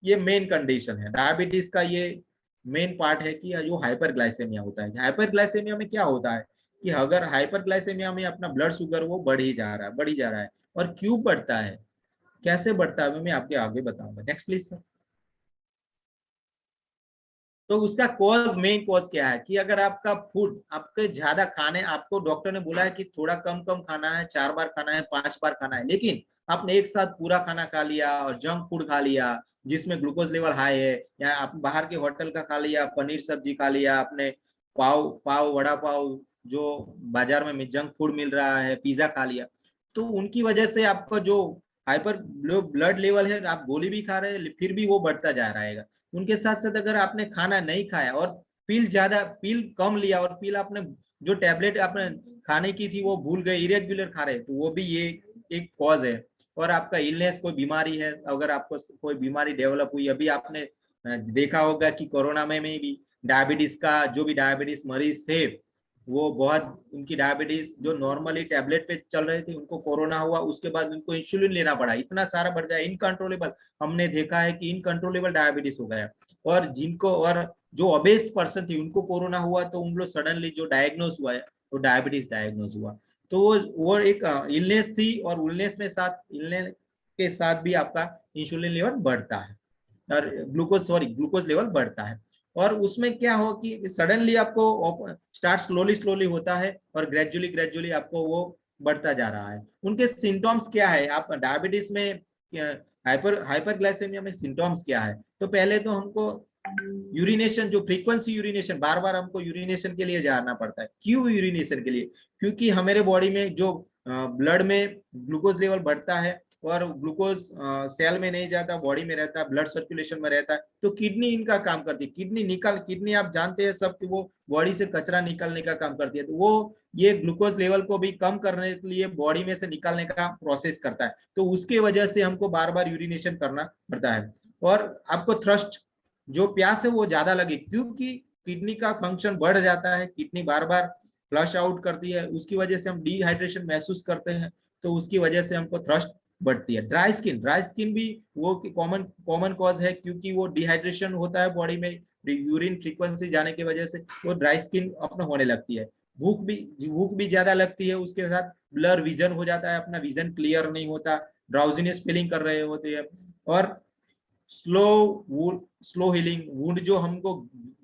ये मेन कंडीशन है डायबिटीज का, ये मेन पार्ट है कि जो हाइपरग्लाइसेमिया होता है। हाइपरग्लाइसेमिया में क्या होता है कि अगर हाइपरग्लाइसेमिया में अपना ब्लड शुगर वो बढ़ ही जा रहा है, और क्यों बढ़ता है, कैसे बढ़ता है, मैं आपके आगे बताऊंगा। Next please sir. तो उसका कॉज, मेन कॉज क्या है कि अगर आपका फूड, आपके ज्यादा खाने, आपको डॉक्टर ने बोला है कि थोड़ा कम कम खाना है, 4 बार खाना है, 5 बार खाना है, लेकिन आपने एक साथ पूरा खाना खा लिया और जंक फूड खा लिया जिसमें ग्लूकोज लेवल हाई है, या आप बाहर के होटल का खा लिया, पनीर सब्जी खा लिया आपने, पाव वड़ा पाव जो बाजार में जंक फूड मिल रहा है, पिज्जा खा लिया, तो उनकी वजह से आपका जो हाइपर ब्लड लेवल है, आप गोली भी खा रहे हैं फिर भी वो बढ़ता जा रहा है। उनके साथ साथ अगर आपने खाना नहीं खाया और पील कम लिया, और पील आपने जो टैबलेट आपने खाने की थी वो भूल गए, इरेगुलर खा रहे, तो वो भी ये एक कॉज है। और आपका इलनेस, कोई बीमारी है, अगर आपको कोई बीमारी डेवलप हुई, अभी आपने देखा होगा कि कोरोना में भी डायबिटीज का, जो भी डायबिटीज मरीज थे वो बहुत, उनकी डायबिटीज जो नॉर्मली टैबलेट पे चल रहे थे उनको कोरोना हुआ, उसके बाद उनको इंसुलिन लेना पड़ा, इतना सारा बढ़ गया, इनकंट्रोलेबल, हमने देखा है कि इनकंट्रोलेबल डायबिटीज हो गया। और जो ओबेस पर्सन थी उनको कोरोना हुआ तो उन लोग सडनली जो डायग्नोज हुआ है तो डायबिटीज डायग्नोज हुआ। तो वो एक इलनेस थी, और इलनेस के साथ भी आपका इंसुलिन लेवल बढ़ता है और ग्लूकोज लेवल बढ़ता है। और उसमें क्या हो कि सडनली आपको स्टार्ट स्लोली होता है और ग्रेजुअली आपको वो बढ़ता जा रहा है। उनके सिम्टम्स क्या है, आप डायबिटीज में, हाइपरग्लाइसेमिया में सिम्टम्स क्या है, तो पहले तो हमको यूरिनेशन, जो फ्रीक्वेंसी यूरिनेशन, बार बार हमको यूरिनेशन के लिए जाना पड़ता है। क्यों यूरिनेशन के लिए? क्योंकि हमारे बॉडी में जो ब्लड में ग्लूकोज लेवल बढ़ता है और ग्लूकोज सेल में नहीं जाता, बॉडी में रहता है, ब्लड सर्कुलेशन में रहता है, तो किडनी इनका काम करती है। किडनी आप जानते हैं सब कि वो बॉडी से कचरा निकालने का काम करती है, तो वो ये ग्लूकोज लेवल को भी कम करने के लिए बॉडी में से निकालने का प्रोसेस करता है, तो उसके वजह से हमको बार बार यूरिनेशन करना पड़ता है। और आपको थ्रस्ट, जो प्यास है वो ज्यादा लगे, क्योंकि किडनी का फंक्शन बढ़ जाता है, किडनी बार बार फ्लश आउट करती है, उसकी वजह से हम डिहाइड्रेशन महसूस करते हैं, तो उसकी वजह से हमको थ्रस्ट बढ़ती है। ड्राई स्किन भी वो कॉमन कॉज है, क्योंकि वो डिहाइड्रेशन होता है बॉडी में, यूरिन फ्रीक्वेंसी जाने की वजह से वो ड्राई स्किन अपना होने लगती है। भूख भी ज्यादा लगती है, उसके साथ ब्लर विजन हो जाता है, अपना विजन क्लियर नहीं होता, ड्राउजीनेस फीलिंग कर रहे होते हैं। और स्लो हीलिंग वुंड, जो हमको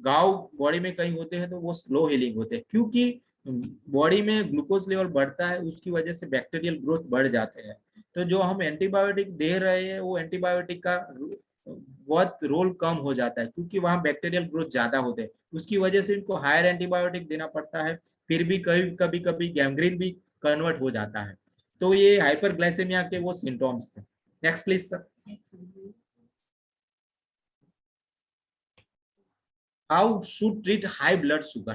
घाव बॉडी में कहीं होते हैं तो वो स्लो हीलिंग होते हैं, क्योंकि बॉडी में ग्लूकोज लेवल बढ़ता है, उसकी वजह से बैक्टीरियल ग्रोथ बढ़ जाते हैं। तो जो हम एंटीबायोटिक दे रहे हैं वो एंटीबायोटिक का बहुत रोल कम हो जाता है, क्योंकि वहां बैक्टीरियल ग्रोथ ज्यादा होते हैं, उसकी वजह से इनको हायर एंटीबायोटिक देना पड़ता है, फिर भी कभी गैंग्रीन भी कन्वर्ट हो जाता है। तो ये हाइपरग्लाइसेमिया के वो सिम्टम्स थे। Next please sir. How should treat high blood sugar?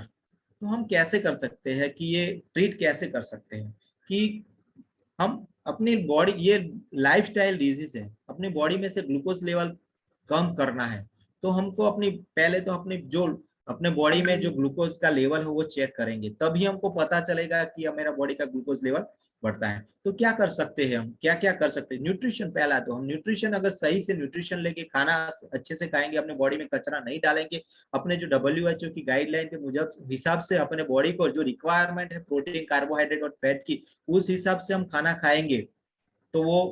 तो हम कैसे कर सकते हैं कि ये ट्रीट कैसे कर सकते हैं कि हम अपनी बॉडी, ये लाइफस्टाइल डिजीज है, अपनी बॉडी में से ग्लूकोज लेवल कम करना है, तो हमको पहले तो अपनी जो अपने बॉडी में जो ग्लूकोज का लेवल है वो चेक करेंगे, तभी हमको पता चलेगा कि अब मेरा बॉडी का ग्लूकोज लेवल बढ़ता है। तो क्या कर सकते हैं हम, क्या क्या कर सकते हैं? न्यूट्रिशन पहला, तो हम न्यूट्रिशन अगर सही से न्यूट्रिशन लेके खाना अच्छे से खाएंगे, अपने बॉडी में कचरा नहीं डालेंगे, अपने जो WHO की गाइडलाइन के मुजब हिसाब से अपने बॉडी को जो रिक्वायरमेंट है प्रोटीन, कार्बोहाइड्रेट और फैट की, उस हिसाब से हम खाना खाएंगे तो वो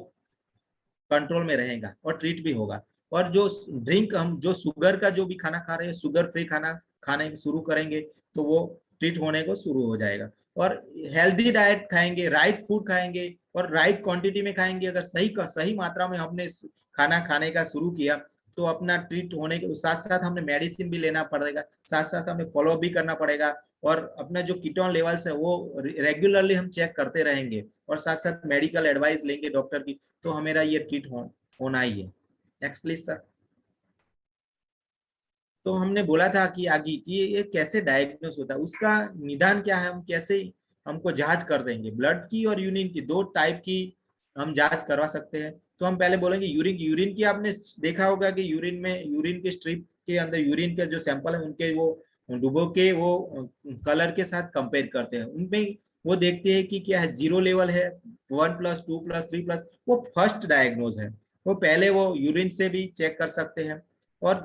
कंट्रोल में रहेगा और ट्रीट भी होगा। और जो ड्रिंक, हम जो शुगर का जो भी खाना खा रहे हैं, शुगर फ्री खाना खाने शुरू करेंगे तो वो ट्रीट होने को शुरू हो जाएगा। और हेल्दी डाइट खाएंगे, राइट फूड खाएंगे और राइट क्वांटिटी में खाएंगे। अगर सही मात्रा में हमने खाना खाने का शुरू किया तो अपना ट्रीट होने के साथ साथ हमें मेडिसिन भी लेना पड़ेगा, साथ साथ हमें फॉलो भी करना पड़ेगा। और अपना जो कीटोन लेवल्स है वो रेगुलरली हम चेक करते रहेंगे और साथ साथ मेडिकल एडवाइस लेंगे डॉक्टर की, तो हमेरा ये ट्रीट होना ही है। Next please sir. तो हमने बोला था कि आगे कि ये कैसे डायग्नोस होता है, उसका निदान क्या है, हम कैसे हमको जांच कर देंगे। ब्लड की और यूरिन की, दो टाइप की हम जांच करवा सकते हैं। तो हम पहले बोलेंगे यूरिन की आपने देखा होगा कि यूरिन के स्ट्रिप के अंदर यूरिन के जो सैंपल है उनके वो डुबो के वो कलर के साथ कंपेयर करते हैं। उनमें वो देखते हैं कि क्या है, 0 लेवल है, 1+, 2+, 3+, वो फर्स्ट डायग्नोज है। वो पहले वो यूरिन से भी चेक कर सकते हैं। और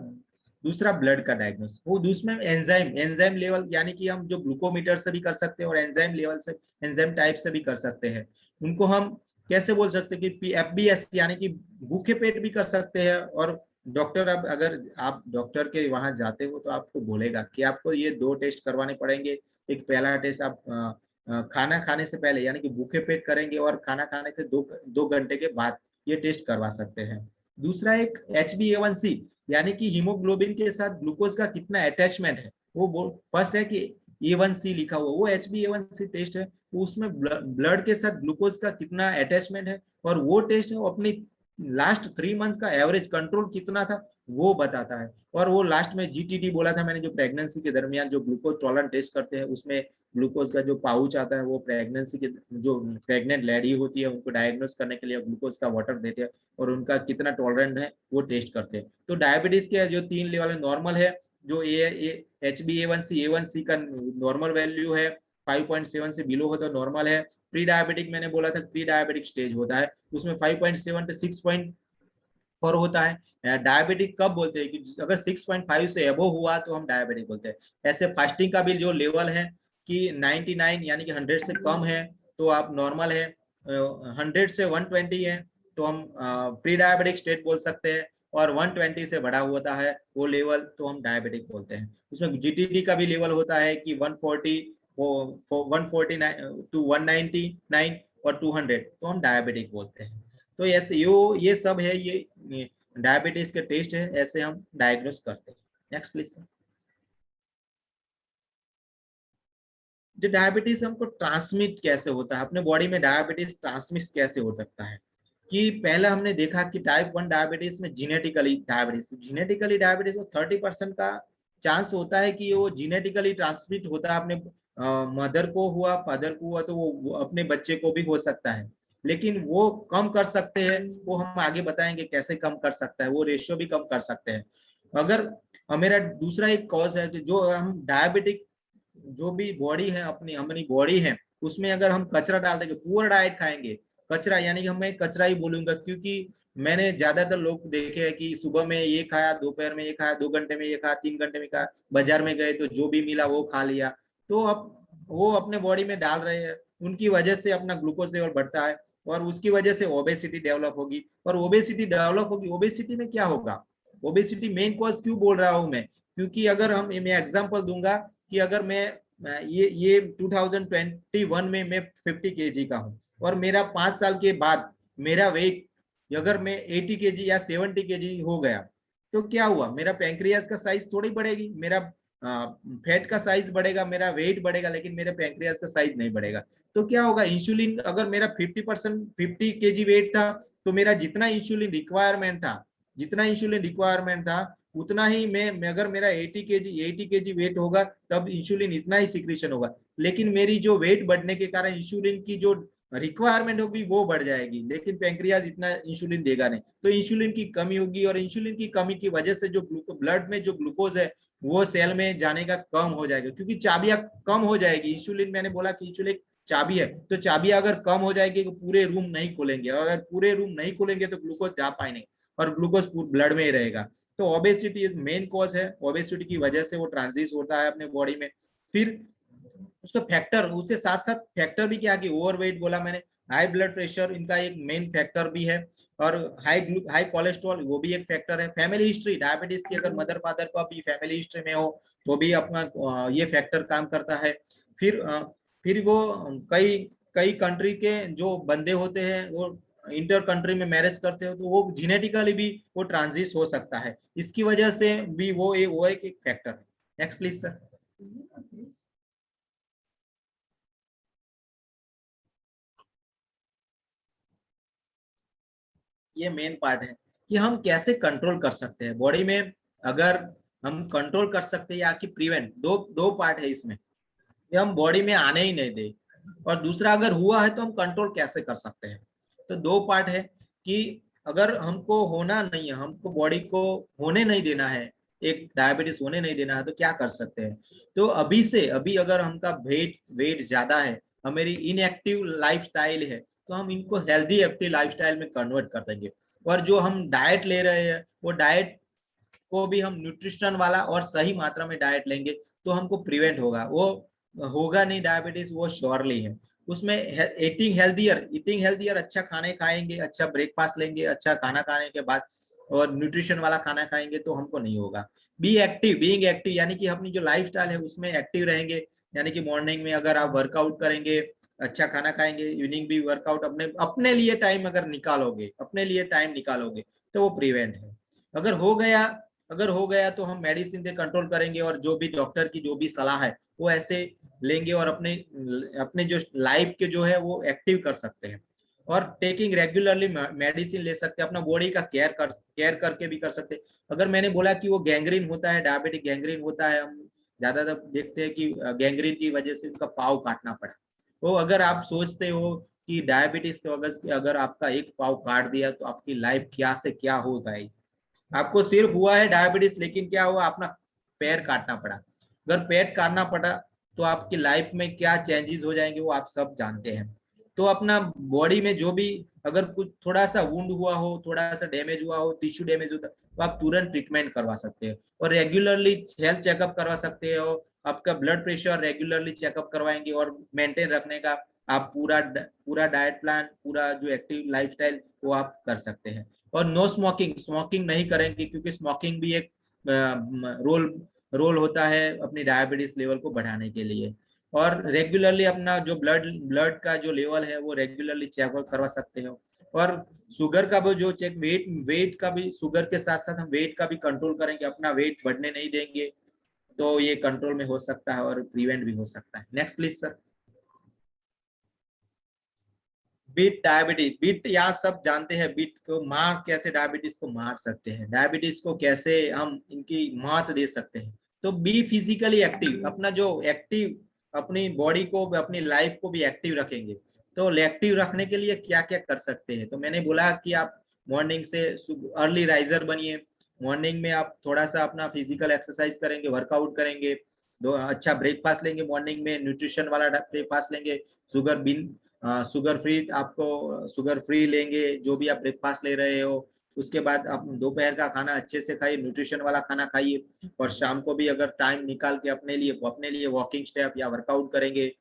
दूसरा ब्लड का डायग्नोस, वो दूसरे एंजाइम लेवल, यानी कि हम जो ग्लूकोमीटर से भी कर सकते हैं और एंजाइम लेवल से, एंजाइम टाइप से भी कर सकते हैं। उनको हम कैसे बोल सकते हैं कि FBS यानी कि भूखे पेट भी कर सकते हैं। और डॉक्टर, अब अगर आप डॉक्टर के वहां जाते हो तो आपको बोलेगा कि आपको ये 2 टेस्ट करवाने पड़ेंगे। एक पहला टेस्ट आप खाना खाने से पहले यानी कि भूखे पेट करेंगे और खाना खाने के 2 घंटे के बाद ये टेस्ट करवा सकते हैं। दूसरा एक HbA1c यानी कि हीमोग्लोबिन के साथ ग्लूकोज का कितना अटैचमेंट है, वो फर्स्ट है कि A1C लिखा हुआ, वो HbA1c टेस्ट है। उसमें ब्लड के साथ ग्लूकोज का कितना अटैचमेंट है और वो टेस्ट है वो अपनी लास्ट 3 मंथ का एवरेज कंट्रोल कितना था वो बताता है। और वो लास्ट में GTT बोला था मैंने, जो प्रेगनेंसी के दरमियान जो ग्लूकोज टॉलरेंस टेस्ट करते हैं, उसमें ग्लूकोज का जो पाउच आता है वो प्रेगनेंसी के जो प्रेग्नेंट लेडी होती है उनको डायग्नोस करने के लिए ग्लूकोज का वाटर देते हैं और उनका कितना टॉलरेंट है वो टेस्ट करते हैं। तो डायबिटीज के जो 3 लेवल है, नॉर्मल है जो HbA1c A1c का नॉर्मल वैल्यू है 5.7 से बिलो हो तो नॉर्मल है। प्री डायबिटिक मैंने बोला था, प्री डायबिटिक स्टेज होता है, उसमें 5.7 से 6.4 होता है। डायबिटिक कब बोलते हैं कि अगर 6.5 से अबव हुआ तो हम डायबिटिक बोलते हैं। ऐसे फास्टिंग का भी जो लेवल है कि 99 यानी कि 100 से कम है तो आप नॉर्मल है, 100 से 120 है तो हम प्री डायबिटिक स्टेट बोल सकते हैं, और 120 से बड़ा होता है वो लेवल तो हम डायबिटिक बोलते हैं। उसमें GTT का भी लेवल होता है कि 149 टू 199 और 200 तो हम डायबिटिक बोलते हैं। तो ऐसे ये सब है, ये डायबिटीज के टेस्ट है, ऐसे हम डायग्नोस करते हैं। Next please sir. जो डायबिटीज हमको ट्रांसमिट कैसे होता है, अपने बॉडी में डायबिटीज ट्रांसमिट कैसे हो सकता है, कि पहले हमने देखा कि टाइप 1 डायबिटीज में जीनेटिकली डायबिटीज वो 30% का चांस होता है कि वो जीनेटिकली ट्रांसमिट होता है। अपने मदर को हुआ, फादर को हुआ तो वो अपने बच्चे को भी हो सकता है। लेकिन वो कम कर सकते हैं, वो हम आगे बताएंगे कैसे कम कर सकता है, वो रेशियो भी कम कर सकते हैं। अगर मेरा दूसरा एक कॉज है कि जो हम डायबिटिक जो भी बॉडी है अपनी बॉडी है उसमें अगर हम कचरा डाल देंगे, पुअर डाइट खाएंगे, कचरा यानी कि मैं कचरा ही बोलूंगा क्योंकि मैंने ज्यादातर लोग देखे हैं कि सुबह में ये खाया, दोपहर में ये खाया, 2 घंटे में ये खाया, 3 घंटे में खाया, बाजार में गए तो जो भी मिला वो खा लिया, तो अब वो अपने बॉडी में डाल रहे हैं, उनकी वजह से अपना ग्लूकोज लेवल बढ़ता है और उसकी वजह से ओबेसिटी डेवलप होगी। और ओबेसिटी में क्या होगा, ओबेसिटी मेन कॉज क्यों बोल रहा हूं मैं, क्योंकि अगर मैं एग्जांपल दूंगा कि अगर मैं ये 2021 में मैं 50 kg का हूँ और मेरा 5 साल के बाद मेरा वेट अगर मैं 80 kg या 70 kg हो गया तो क्या हुआ, मेरा पैंक्रियाज का साइज थोड़ी बढ़ेगी, मेरा फैट का साइज बढ़ेगा, मेरा वेट बढ़ेगा, लेकिन मेरे पैंक्रियाज का साइज नहीं बढ़ेगा। तो क्या होगा, इंसुलिन अगर मेरा 50 kg वेट था तो मेरा जितना इंसुलिन रिक्वायरमेंट था उतना ही मैं अगर मेरा 80 kg वेट होगा तब इंसुलिन इतना ही सिक्रीशन होगा। लेकिन मेरी जो वेट बढ़ने के कारण इंसुलिन की जो रिक्वायरमेंट होगी वो बढ़ जाएगी, लेकिन पैंक्रियाज इतना इंसुलिन देगा नहीं, तो इंसुलिन की कमी होगी और इंसुलिन की कमी की वजह से जो ब्लड में जो ग्लूकोज है वो सेल में जाने का कम हो जाएगा, क्योंकि चाबियां कम हो जाएगी। इंसुलिन, मैंने बोला कि इंसुलिन चाबी है, तो चाबी अगर कम हो जाएगी तो पूरे रूम नहीं खोलेंगे, और अगर पूरे रूम नहीं खोलेंगे तो ग्लूकोज जा पाएंगे, और ग्लूकोज ब्लड में ही रहेगा। तो ओबेसिटी इज मेन कॉज है, ओबेसिटी की वजह से वो ट्रांजिट होता है अपने बॉडी में। फिर उसका फैक्टर, उसके साथ साथ फैक्टर भी क्या कि ओवरवेट बोला मैंने, हाई ब्लड प्रेशर इनका एक मेन फैक्टर भी है, और हाई कोलेस्ट्रॉल वो भी एक फैक्टर है। फैमिली हिस्ट्री डायबिटीज की अगर मदर फादर को भी फैमिली हिस्ट्री में हो तो भी अपना ये फैक्टर काम करता है। फिर वो कई कई कंट्री के जो बंदे होते हैं वो इंटर कंट्री में मैरिज करते हो तो वो जेनेटिकली भी वो ट्रांजिट हो सकता है, इसकी वजह से भी वो एक फैक्टर है। Next please sir. ये मेन पार्ट है कि हम कैसे कंट्रोल कर सकते हैं बॉडी में। अगर हम कंट्रोल कर सकते हैं या कि प्रिवेंट, दो दो पार्ट है इसमें, कि हम बॉडी में आने ही नहीं दे, और दूसरा अगर हुआ है तो हम कंट्रोल कैसे कर सकते हैं। तो दो पार्ट है कि अगर हमको होना नहीं है, हमको बॉडी को होने नहीं देना है, एक डायबिटीज होने नहीं देना है, तो क्या कर सकते हैं। तो अभी अगर हमका वेट ज्यादा है, हमारी इनएक्टिव लाइफस्टाइल है, तो हम इनको हेल्दी एक्टिव लाइफस्टाइल में कन्वर्ट कर देंगे। और जो हम डाइट ले रहे हैं वो डाइट को भी हम न्यूट्रिशन वाला और सही मात्रा में डाइट लेंगे तो हमको प्रिवेंट होगा, वो होगा नहीं डायबिटीज, वो श्योरली है। उसमें ईटिंग हेल्दियर अच्छा खाने खाएंगे, अच्छा ब्रेकफास्ट लेंगे, अच्छा खाना खाने के बाद और न्यूट्रिशन वाला खाना खाएंगे तो हमको नहीं होगा। बीइंग एक्टिव यानी कि अपनी जो लाइफस्टाइल है उसमें एक्टिव रहेंगे, यानी कि मॉर्निंग में अगर आप वर्कआउट करेंगे, अच्छा खाना खाएंगे, इवनिंग भी वर्कआउट अपने लिए टाइम अगर निकालोगे, अपने लिए टाइम निकालोगे तो वो प्रिवेंट है। अगर हो गया तो हम मेडिसिन से कंट्रोल करेंगे, और जो भी डॉक्टर की जो भी सलाह है वो ऐसे लेंगे, और अपने अपने जो लाइफ के जो है वो एक्टिव कर सकते हैं। और टेकिंग रेगुलरली मेडिसिन ले सकते हैं, अपना बॉडी का केयर करके भी कर सकते हैं। अगर मैंने बोला कि वो गैंग्रीन होता है, डायबिटिक गैंग्रीन होता है, हम ज्यादातर देखते हैं कि गैंग्रीन की वजह से उनका पाव काटना पड़ा। तो अगर आप सोचते हो कि डायबिटीज की वजह से अगर आपका एक पाव काट दिया तो आपकी लाइफ क्या से क्या हो गई। आपको सिर्फ हुआ है डायबिटीज, लेकिन क्या हुआ, अपना पैर काटना पड़ा। अगर पैर काटना पड़ा तो आपकी लाइफ में क्या चेंजेस हो जाएंगे वो आप सब जानते हैं। तो अपना बॉडी में जो भी अगर कुछ थोड़ा सा वुंड हुआ हो, थोड़ा सा डैमेज हुआ हो, टिश्यू डैमेज होता तो आप तुरंत ट्रीटमेंट करवा सकते हो, और रेगुलरली हेल्थ चेकअप करवा सकते हो। आपका ब्लड प्रेशर रेगुलरली चेकअप करवाएंगे, और मेंटेन रखने का आप पूरा डाइट प्लान, पूरा जो एक्टिव लाइफस्टाइल वो आप कर सकते हैं। और नो स्मोकिंग नहीं करेंगे, क्योंकि स्मोकिंग भी एक रोल होता है अपनी डायबिटीज लेवल को बढ़ाने के लिए। और रेगुलरली अपना जो ब्लड का जो लेवल है वो रेगुलरली चेक करवा सकते हो। और शुगर का भी जो चेक, वेट का भी, शुगर के साथ साथ हम वेट का भी कंट्रोल करेंगे, अपना वेट बढ़ने नहीं देंगे, तो ये कंट्रोल में हो सकता है और प्रिवेंट भी हो सकता है। Next please sir. Beat diabetes, beat यहाँ सब जानते हैं, बीट को मार कैसे, डायबिटीज को मार सकते हैं, डायबिटीज को कैसे हम इनकी मात दे सकते हैं। तो बी फिजिकली एक्टिव, अपना जो एक्टिव अपनी बॉडी को, अपनी लाइफ को भी एक्टिव रखेंगे। तो एक्टिव रखने के लिए क्या क्या कर सकते हैं, तो मैंने बोला कि आप मॉर्निंग से अर्ली राइजर बनिए। मॉर्निंग में आप थोड़ा सा अपना फिजिकल एक्सरसाइज करेंगे, वर्कआउट करेंगे, दो अच्छा ब्रेकफास्ट लेंगे, मॉर्निंग में न्यूट्रिशन वाला ब्रेकफास्ट लेंगे, शुगर फ्री, आपको शुगर फ्री लेंगे जो भी आप ब्रेकफास्ट ले रहे हो। उसके बाद आप दोपहर का खाना अच्छे से खाइए, न्यूट्रिशन वाला खाना खाइए, और शाम को भी अगर टाइम निकाल के अपने लिए वॉकिंग स्टेप या वर्कआउट करेंगे।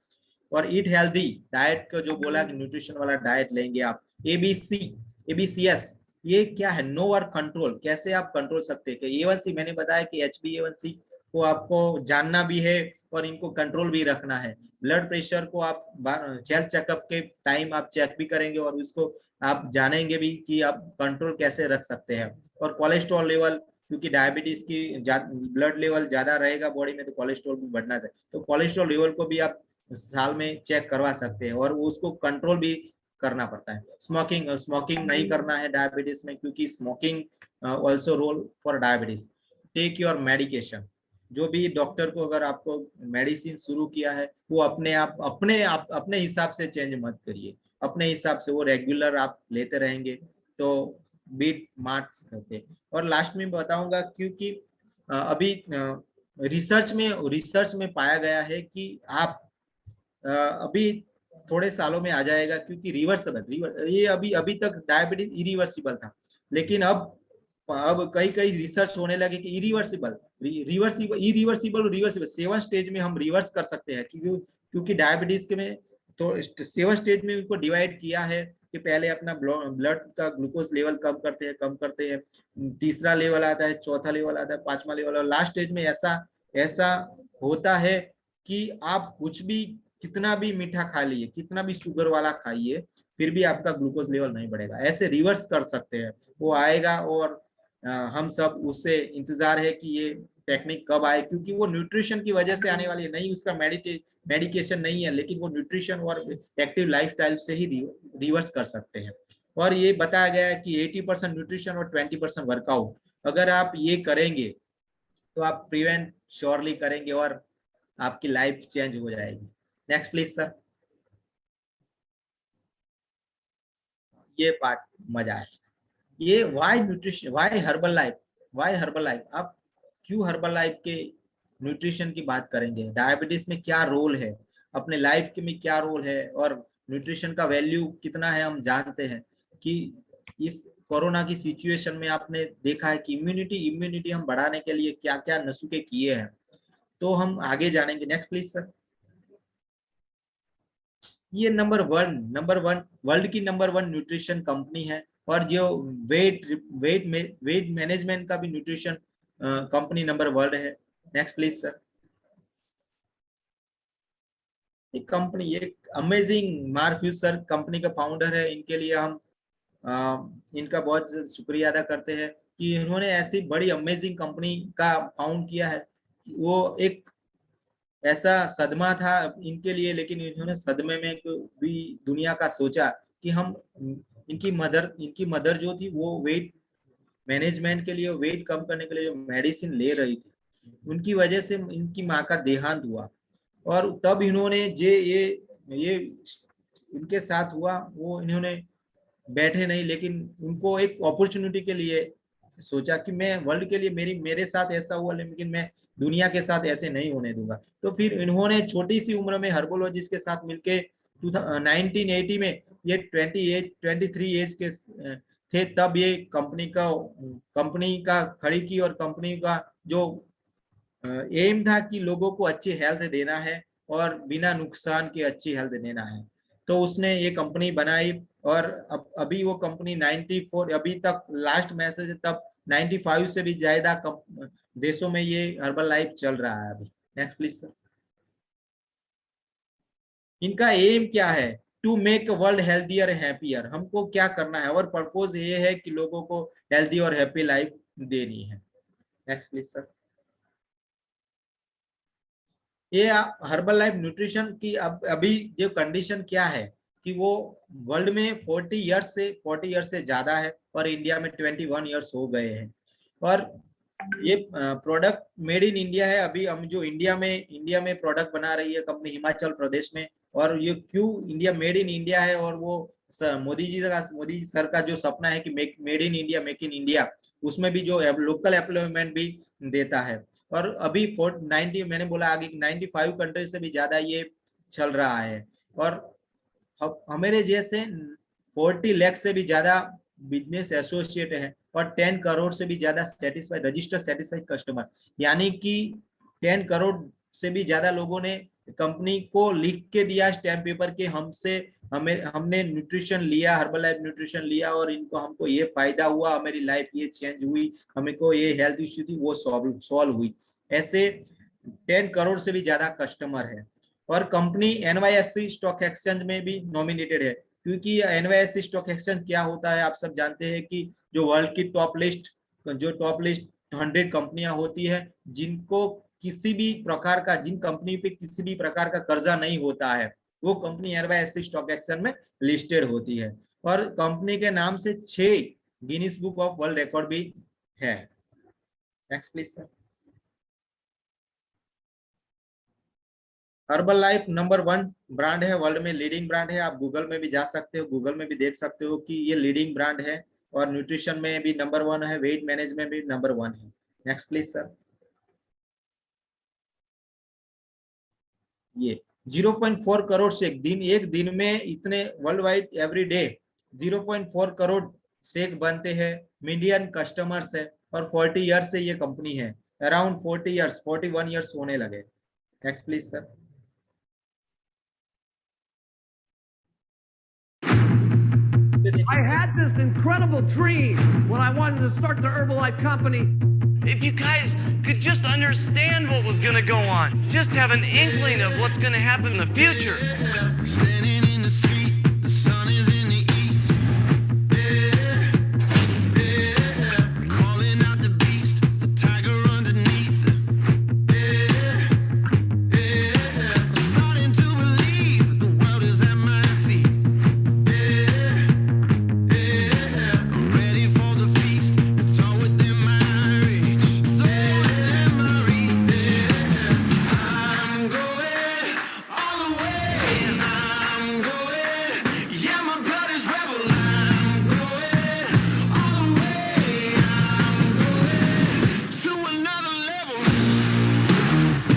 और ईट हेल्दी डाइट को जो बोला कि न्यूट्रिशन वाला डाइट लेंगे आप, ABCS, ये क्या है, नो वर्क कंट्रोल, कैसे आप कंट्रोल सकते हैं। A1C मैंने बताया कि HbA1C को आपको जानना भी है और इनको कंट्रोल भी रखना है। ब्लड प्रेशर को आप हेल्थ चेकअप के टाइम आप चेक भी करेंगे, और उसको आप जानेंगे भी कि आप कंट्रोल कैसे रख सकते हैं। और कोलेस्ट्रॉल लेवल, क्योंकि डायबिटीज की ब्लड लेवल ज्यादा रहेगा बॉडी में तो कोलेस्ट्रॉल भी बढ़ना चाहिए, तो कोलेस्ट्रॉल लेवल को भी आप साल में चेक करवा सकते हैं, और उसको कंट्रोल भी करना पड़ता है। स्मोकिंग नहीं करना है डायबिटीज में, क्योंकि smoking also role for diabetes. Take your medication, जो भी डॉक्टर को अगर आपको मेडिसिन शुरू किया है वो अपने हिसाब से चेंज मत करिए, अपने हिसाब से वो रेगुलर आप लेते रहेंगे तो बीट मार्क्स करते। और लास्ट में बताऊंगा, क्योंकि अभी रिसर्च में पाया गया है कि आप अभी थोड़े सालों में आ जाएगा, क्योंकि रिवर्सिबल ये अभी अभी तक डायबिटीज इरिवर्सिबल था, लेकिन अब कई कई रिसर्च होने लगे कि इरिवर्सिबल और रिवर्सिबल 7 स्टेज में हम रिवर्स कर सकते हैं, क्योंकि डायबिटीज के में तो 7 स्टेज में उनको डिवाइड किया है कि पहले अपना ब्लड का ग्लूकोज लेवल कम करते हैं, तीसरा लेवल आता है, चौथा लेवल आता है, पांचवा लेवल, और लास्ट स्टेज में ऐसा ऐसा होता है कि आप कुछ भी कितना भी मीठा खा लिए, कितना भी शुगर वाला खाइए, फिर भी आपका ग्लूकोज लेवल नहीं बढ़ेगा। ऐसे रिवर्स कर सकते हैं, वो आएगा, और हम सब उससे इंतजार है कि ये टेक्निक कब आए, क्योंकि वो न्यूट्रिशन की वजह से आने वाली है, नहीं उसका मेडिकेशन नहीं है, लेकिन वो न्यूट्रिशन और एक्टिव लाइफस्टाइल से ही रिवर्स कर सकते हैं। और ये बताया गया है कि 80% न्यूट्रिशन और 20% वर्कआउट, अगर आप ये करेंगे तो आप प्रिवेंट श्योरली करेंगे और आपकी लाइफ चेंज हो जाएगी। Next please sir. ये पार्ट मजा है। ये why nutrition, why Herbalife, आप क्यों हर्बल लाइफ के न्यूट्रिशन की बात करेंगे, डायबिटीज में क्या रोल है, अपने लाइफ के में क्या रोल है, और न्यूट्रिशन का वैल्यू कितना है। हम जानते हैं कि इस कोरोना की सिचुएशन में आपने देखा है कि इम्यूनिटी हम बढ़ाने के लिए क्या क्या नसूके किए हैं, तो हम आगे जानेंगे। Next please sir. ये नंबर वन वर्ल्ड की नंबर 1 न्यूट्रिशन कंपनी है, और जो वेट मैनेजमेंट का भी न्यूट्रिशन कंपनी नंबर 1 है। Next please sir. एक कंपनी, एक amazing mark huge sir company का फाउंडर है, इनके लिए हम इनका बहुत शुक्रिया अदा करते हैं कि इन्होंने ऐसी बड़ी अमेजिंग कंपनी का फाउंड किया है। वो एक ऐसा सदमा था इनके लिए, लेकिन इन्होंने सदमे में भी दुनिया का सोचा कि हम इनकी मदर जो थी वो वेट मैनेजमेंट के लिए, वेट कम करने के लिए जो मेडिसिन ले रही थी, उनकी वजह से इनकी माँ का देहांत हुआ, और तब इन्होंने ये इनके साथ हुआ, वो इन्होंने बैठे नहीं, लेकिन उनको एक अपॉर्चुनिटी के लिए सोचा कि मैं वर्ल्ड के लिए, मेरे साथ ऐसा हुआ, लेकिन मैं दुनिया के साथ ऐसे नहीं होने दूंगा। तो फिर इन्होंने छोटी सी उम्र में हर्बोलॉजिस्ट के साथ मिलके 1980 में, ये 23 एज के थे तब, ये कंपनी का खड़ी की, और कंपनी का जो एम था कि लोगों को अच्छी हेल्थ देना है और बिना नुकसान के अच्छी हेल्थ देना है, तो उसने ये कंपनी बनाई। और अभी वो कंपनी 94, अभी तक लास्ट मैसेज तब 95 से भी ज्यादा देशों में ये हर्बल लाइफ चल रहा है अभी। Next please sir. इनका एम क्या है? To make world healthier happier. हमको क्या करना है, और पर्पज ये है कि लोगों को हेल्थी और हैप्पी लाइफ देनी है। Next please sir. ये हर्बल लाइफ न्यूट्रिशन की अभी जो कंडीशन क्या है कि वो वर्ल्ड में 40 ईयर्स से ज्यादा है, और इंडिया में 21 ईयर्स हो गए हैं, और ये प्रोडक्ट मेड इन इंडिया है। अभी हम जो इंडिया में प्रोडक्ट बना रही है कंपनी हिमाचल प्रदेश में, और ये क्यों इंडिया मेड इन इंडिया है, और वो मोदी सर का जो सपना है कि made in India, make in India, उसमें भी जो लोकल एम्प्लॉयमेंट भी देता है। और अभी 90, मैंने बोला आगे 95 कंट्री से भी ज्यादा ये चल रहा है, और हमारे जैसे 40 लाख से भी ज्यादा बिजनेस एसोसिएट है, और 10 करोड़ से भी ज्यादा रजिस्टर्ड सेटिस्फाइड कस्टमर, यानी कि 10 करोड़ से भी ज्यादा लोगों ने कंपनी को लिख के दिया स्टैम्प पेपर के हमने न्यूट्रिशन लिया, हर्बल लाइफ न्यूट्रिशन लिया, और हमको ये फायदा हुआ, हमारी लाइफ ये चेंज हुई, हमको ये हेल्थ इश्यू थी वो सॉल्व हुई। ऐसे 10 करोड़ से भी ज्यादा कस्टमर है, और कंपनी NYSE स्टॉक एक्सचेंज में भी नॉमिनेटेड है, क्योंकि NYSE स्टॉक एक्सचेंज क्या होता है आप सब जानते हैं कि जो वर्ल्ड की टॉप लिस्ट 100 कंपनियां होती है, जिन कंपनी पे किसी भी प्रकार का कर्जा नहीं होता है, वो कंपनी NYSE स्टॉक एक्सचेंज में लिस्टेड होती है, और कंपनी के नाम से 6 Guinness book of world record भी है। Next please sir. Herbal life number 1 brand है, वर्ल्ड में लीडिंग ब्रांड है। आप गूगल में भी जा सकते हो, गूगल में भी देख सकते हो कि ये लीडिंग ब्रांड है, और न्यूट्रिशन में भी नंबर 1 है, वेट मैनेजमेंट भी नंबर 1 है। Next please sir. ये 0.4 करोड़ शेक एक दिन में इतने world wide every day 0.4 crore shake बनते हैं, मिलियन कस्टमर्स है और 40 इयर्स से ये कंपनी है, अराउंड 40 इयर्स 41 इयर्स होने लगे। Next please sir. I had this incredible dream when I wanted to start the Herbalife company. If you guys could just understand what was going to go on, just have an inkling of what's going to happen in the future. Standing in the street, the sun is in the east. Calling out the beast, the tiger underneath. I'm starting to believe the world is at my feet. I'm ready for the feast. It's all within my reach. It's all within my reach. I'm going all the way. I'm going. Yeah, my blood is rebel. I'm going all the way. I'm going to another level. To another level.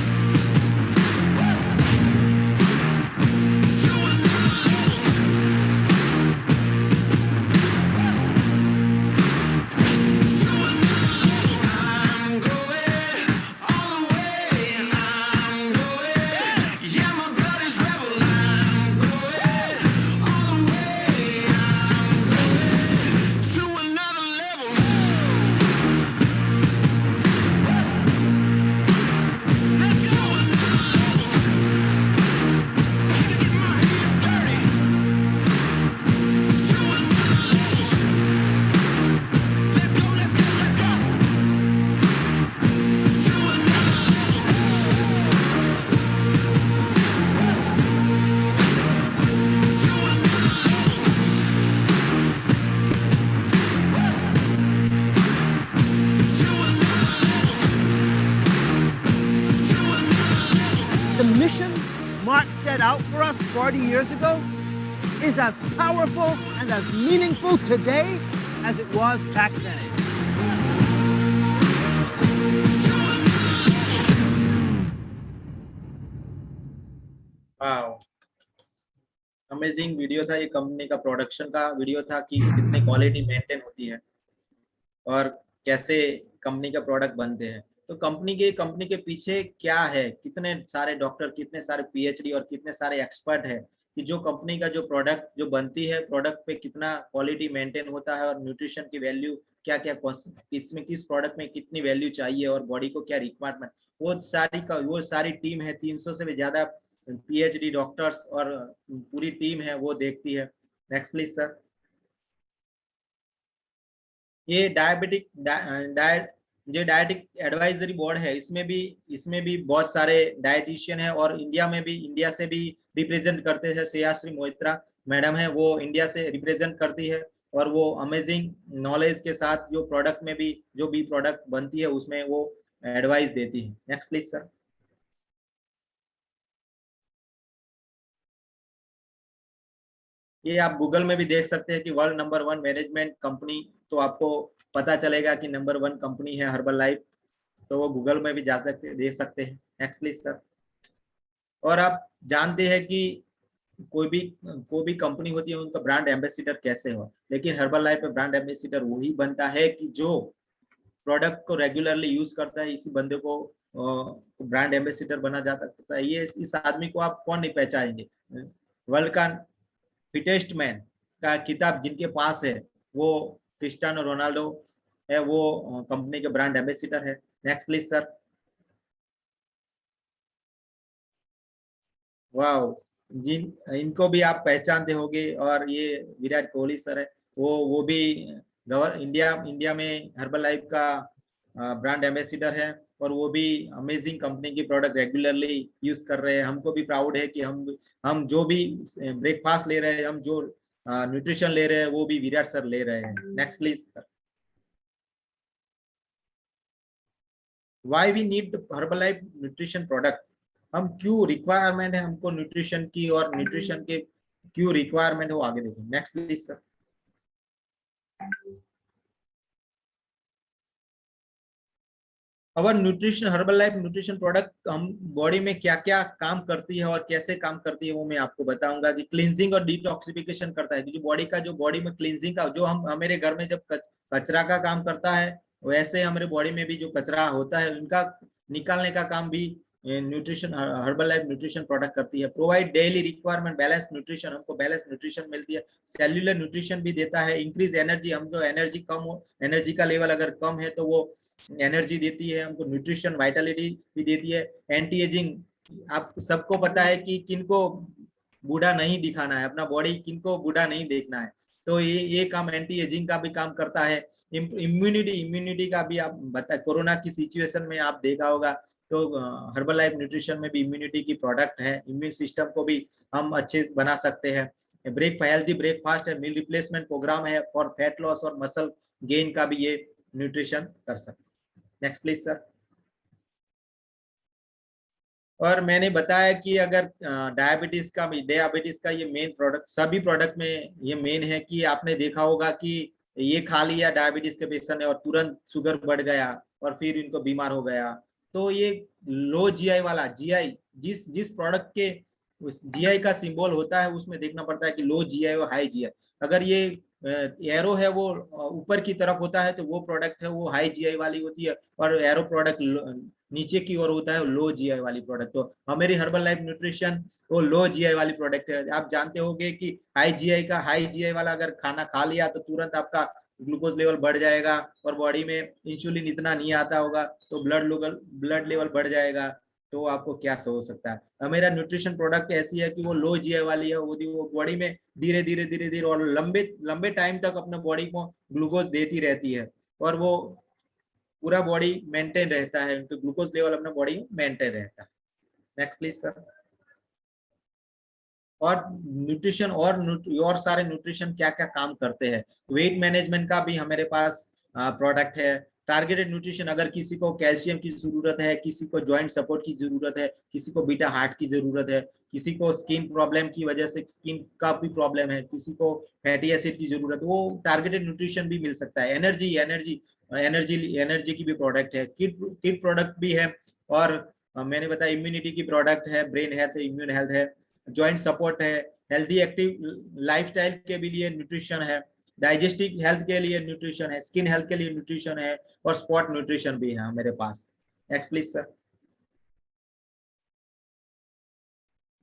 I'm going all the way. I'm going. Yeah, my blood is rebel. I'm going all the way. I'm going to another level. Let's go another level. Get my hands dirty. To another level. Let's go, let's go, let's go. To another level. To another level. To another level. To another level. The mission Mark set out for us 40 years ago is as powerful and as meaningful today as it was back then. Wow, amazing video था। ये company का production का video था कि कितनी quality maintain होती है और कैसे कंपनी का प्रोडक्ट बनते हैं। तो कंपनी के पीछे क्या है, कितने सारे डॉक्टर, कितने सारे पीएचडी और कितने सारे एक्सपर्ट है कि जो कंपनी का जो प्रोडक्ट जो बनती है, प्रोडक्ट पे कितना क्वालिटी मेंटेन होता है और न्यूट्रिशन की वैल्यू क्या क्या, इसमें किस प्रोडक्ट में कितनी वैल्यू चाहिए और बॉडी को क्या रिक्वायरमेंट, वो सारी टीम है, 300 से भी ज्यादा पीएचडी डॉक्टर्स और पूरी टीम है, वो देखती है। Next please sir. ये डायटिक एडवाइजरी बोर्ड है, इसमें भी बहुत सारे डाइटिशियन है और इंडिया से भी रिप्रेजेंट करते हैं। श्रेयाश्री मोहित्रा मैडम है, वो इंडिया से रिप्रेजेंट करती है और वो अमेजिंग नॉलेज के साथ जो प्रोडक्ट में भी जो भी प्रोडक्ट बनती है उसमें वो एडवाइस देती है। Next please sir. ये आप गूगल में भी देख सकते हैं कि वर्ल्ड नंबर 1 मैनेजमेंट कंपनी, तो आपको पता चलेगा कि नंबर 1 कंपनी है हर्बल लाइफ, तो वो गूगल में भी जा सकते देख सकते हैं। Next please sir. और आप जानते हैं कि कोई भी कंपनी होती है उनका ब्रांड एम्बेसडर कैसे हो, लेकिन हर्बल लाइफ में ब्रांड एम्बेसडर वही बनता है कि जो प्रोडक्ट को रेगुलरली यूज करता है, इसी बंदे को ब्रांड एम्बेसडर बना जाता है। ये इस आदमी को आप कौन नहीं पहचानेंगे। वर्ल्ड का फिटेस्ट मैन का किताब जिनके पास है वो क्रिस्टियानो रोनाल्डो है, वो कंपनी के ब्रांड एम्बेसडर है। Next please sir. वाओ, इनको भी आप पहचानते होंगे और ये विराट कोहली सर है, वो भी इंडिया में हर्बल लाइफ का ब्रांड एम्बेसडर है और वो भी अमेजिंग कंपनी की प्रोडक्ट रेगुलरली यूज कर रहे हैं। हमको भी प्राउड है कि हम जो भी ब्रेकफास्ट ले रहे हैं, हम जो न्यूट्रिशन ले रहे हैं, वो भी विराट सर ले रहे हैं। Next please. Why we need Herbalife nutrition product, हम क्यों रिक्वायरमेंट है हमको न्यूट्रिशन की और न्यूट्रिशन के क्यों रिक्वायरमेंट है वो आगे देखो। Next please sir. Our nutrition herbal life nutrition product हम बॉडी में क्या क्या काम करती है और कैसे काम करती है वो मैं आपको बताऊंगा कि क्लींजिंग और डिटॉक्सिफिकेशन करता है कि जो बॉडी में क्लींजिंग का जो हम हमारे घर में जब कचरा का काम करता है वैसे हमारे बॉडी में भी जो कचरा होता है उनका निकालने का काम भी nutrition herbal life nutrition product करती है। Provide daily requirement balance nutrition, हमको बैलेंस न्यूट्रिशन मिलती है। सेल्युलर न्यूट्रिशन भी देता है। इंक्रीज एनर्जी, हम जो एनर्जी कम हो, एनर्जी का लेवल अगर कम है तो वो एनर्जी देती है हमको। न्यूट्रिशन वाइटलिटी भी देती है। एंटी एजिंग, आप सबको पता है कि किनको बूढ़ा नहीं दिखाना है, अपना बॉडी किनको बूढ़ा नहीं देखना है, तो ये काम एंटी एजिंग का भी काम करता है। इम्यूनिटी का भी आप बता, कोरोना की सिचुएशन में आप देखा होगा तो हर्बल लाइफ न्यूट्रिशन में भी इम्यूनिटी की प्रोडक्ट है। इम्यून सिस्टम को भी हम अच्छे से बना सकते हैं। हेल्दी ब्रेकफास्ट है। मील रिप्लेसमेंट प्रोग्राम है फॉर फैट लॉस और मसल गेन का भी ये न्यूट्रिशन कर सकते हैं। Next please sir. और मैंने बताया कि अगर डायबिटीज का ये मेन प्रोडक्ट, सभी प्रोडक्ट में ये मेन है कि आपने देखा होगा कि ये खा लिया डायबिटीज के पेशेंट ने और तुरंत शुगर बढ़ गया और फिर इनको बीमार हो गया। तो ये लो जीआई वाला, जीआई जिस प्रोडक्ट के जीआई का सिंबल होता है उसमें देखना पड़ता है कि लो जीआई और हाई जीआई। अगर ये एरो है वो ऊपर की तरफ होता है तो वो प्रोडक्ट है वो हाई जीआई वाली होती है, और एरो प्रोडक्ट नीचे की ओर होता है लो जीआई वाली प्रोडक्ट। तो हमारी हर्बल लाइफ न्यूट्रिशन वो लो जीआई वाली प्रोडक्ट है। आप जानते होंगे कि हाई जीआई वाला अगर खाना खा लिया तो तुरंत आपका ग्लूकोज लेवल बढ़ जाएगा और बॉडी में इंसुलिन इतना नहीं आता होगा तो ब्लड लेवल बढ़ जाएगा। तो आपको क्या हो सकता है। मेरा न्यूट्रिशन प्रोडक्ट ऐसी है कि वो लो जीआई वाली है, वो बॉडी में धीरे धीरे और लंबे टाइम तक अपने बॉडी को ग्लूकोज देती रहती है और वो पूरा बॉडी मेंटेन रहता है, उनका ग्लूकोज लेवल अपने बॉडी में मेंटेन रहता है। Next please sir. और न्यूट्रिशन और सारे न्यूट्रिशन क्या क्या काम करते हैं। वेट मैनेजमेंट का भी हमारे पास प्रोडक्ट है। टारगेटेड न्यूट्रिशन, अगर किसी को कैल्शियम की जरूरत है, किसी को जॉइंट सपोर्ट की जरूरत है, किसी को बीटा हार्ट की जरूरत है, किसी को स्किन प्रॉब्लम की वजह से स्किन का भी प्रॉब्लम है, किसी को फैटी एसिड की जरूरत है, वो टारगेटेड न्यूट्रिशन भी मिल सकता है। एनर्जी की भी प्रोडक्ट है। किड प्रोडक्ट भी है। और मैंने बताया इम्यूनिटी की प्रोडक्ट है, ब्रेन हेल्थ है, इम्यून हेल्थ है, जॉइंट सपोर्ट है, हेल्दी एक्टिव लाइफस्टाइल के भी लिए न्यूट्रिशन है, डाइजेस्टिव हेल्थ के लिए न्यूट्रिशन है, स्किन हेल्थ के लिए न्यूट्रिशन है, और स्पॉट न्यूट्रिशन भी है मेरे पास। Next please sir.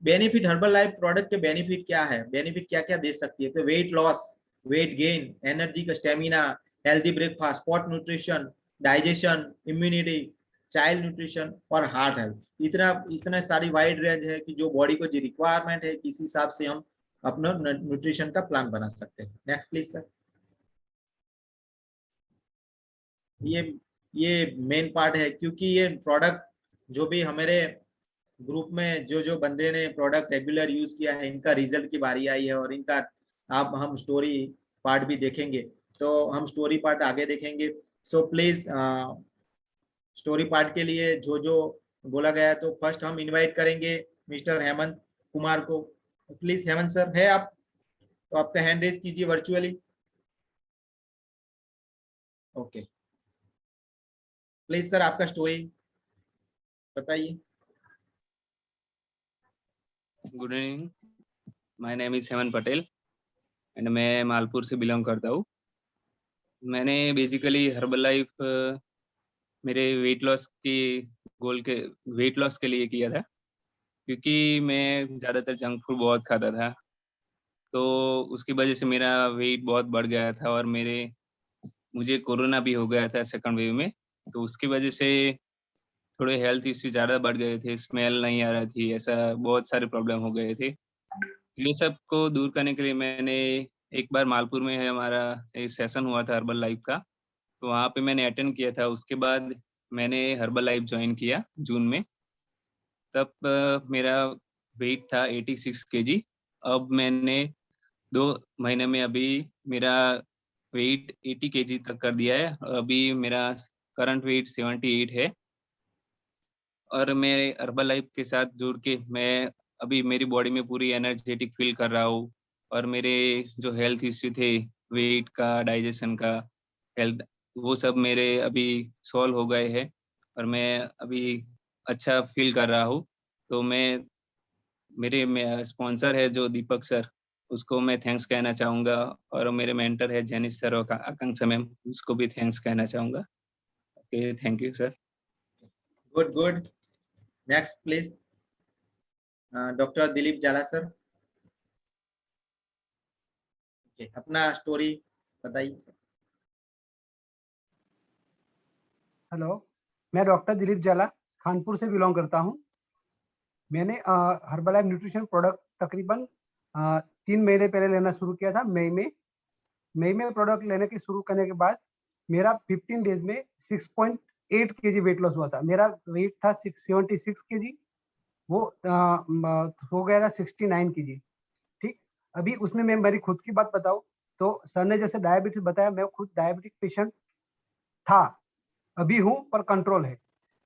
Benefit, Herbalife product के बेनिफिट क्या है, बेनिफिट क्या क्या दे सकती है। तो weight loss, weight gain, energy का stamina, healthy breakfast, sport nutrition, digestion, immunity, child nutrition और हार्ट हेल्थ। इतना सारी वाइड रेंज है कि जो बॉडी को जो रिक्वायरमेंट है किस हिसाब से हम अपना न्यूट्रिशन का प्लान बना सकते हैं। Next please sir. ये मेन पार्ट है क्योंकि ये प्रोडक्ट जो भी हमारे ग्रुप में जो बंदे ने प्रोडक्ट रेगुलर यूज किया है इनका रिजल्ट की बारी आई है, और इनका आप हम स्टोरी पार्ट भी देखेंगे, तो हम स्टोरी पार्ट आगे देखेंगे। सो प्लीज स्टोरी पार्ट के लिए जो बोला गया है, तो फर्स्ट हम इनवाइट करेंगे मिस्टर हेमंत कुमार को। प्लीज हेमंत सर है आप, तो आपका हैंड रेज कीजिए वर्चुअली। ओके प्लीज सर आपका स्टोरी बताइए। Good evening, my name is Hemant Patel and मैं मालपुर से बिलोंग करता हूँ। मैंने बेसिकली हर्बल लाइफ मेरे वेट लॉस के लिए किया था, क्योंकि मैं ज़्यादातर जंक फूड बहुत खाता था, तो उसकी वजह से मेरा वेट बहुत बढ़ गया था और मुझे कोरोना भी हो गया था सेकंड वेव में, तो उसकी वजह से थोड़े हेल्थ इश्यू ज़्यादा बढ़ गए थे, स्मेल नहीं आ रही थी, ऐसा बहुत सारे प्रॉब्लम हो गए थे। ये सब को दूर करने के लिए मैंने एक बार मालपुर में हमारा एक सेशन हुआ था हर्बल लाइफ का, तो वहाँ पे मैंने अटेंड किया था। उसके बाद मैंने हर्बल लाइफ ज्वाइन किया जून में। तब मेरा वेट था 86 kg। अब मैंने 2 महीने में अभी मेरा वेट 80 kg तक कर दिया है। अभी मेरा करंट वेट 78 है। और मैं हर्बल लाइफ के साथ जुड़ के मैं अभी मेरी बॉडी में पूरी एनर्जेटिक फील कर रहा हूँ, और मेरे जो हेल्थ इश्यू थे, वेट का, डाइजेशन का, हेल्थ, वो सब मेरे अभी सॉल्व हो गए हैं। और मैं अभी अच्छा फील कर रहा हूँ। तो मैं मेरे स्पॉन्सर है जो दीपक सर, उसको मैं थैंक्स कहना चाहूँगा और मेरे मेंटर है जेनिस सर और आकांक्षा मैम, उसको भी थैंक्स कहना चाहूँगा। Okay, thank you sir. Good good. Next please, doctor Dilip जाला सर। ओके, अपना स्टोरी बताइए सर। हेलो, मैं डॉक्टर दिलीप जाला कानपुर से बिलोंग करता हूँ। मैंने हर्बलाइफ न्यूट्रिशन प्रोडक्ट तकरीबन 3 महीने पहले लेना शुरू किया था, मई में प्रोडक्ट लेने की शुरू करने के बाद मेरा 15 डेज में 6.8 केजी वेट लॉस हुआ था। मेरा वेट था 76 केजी, वो हो गया था 69 केजी। ठीक, अभी उसमें मैं मेरी खुद की बात बताऊं तो सर ने जैसे डायबिटीज बताया, मैं खुद डायबिटिक पेशेंट था, अभी हूँ पर कंट्रोल है।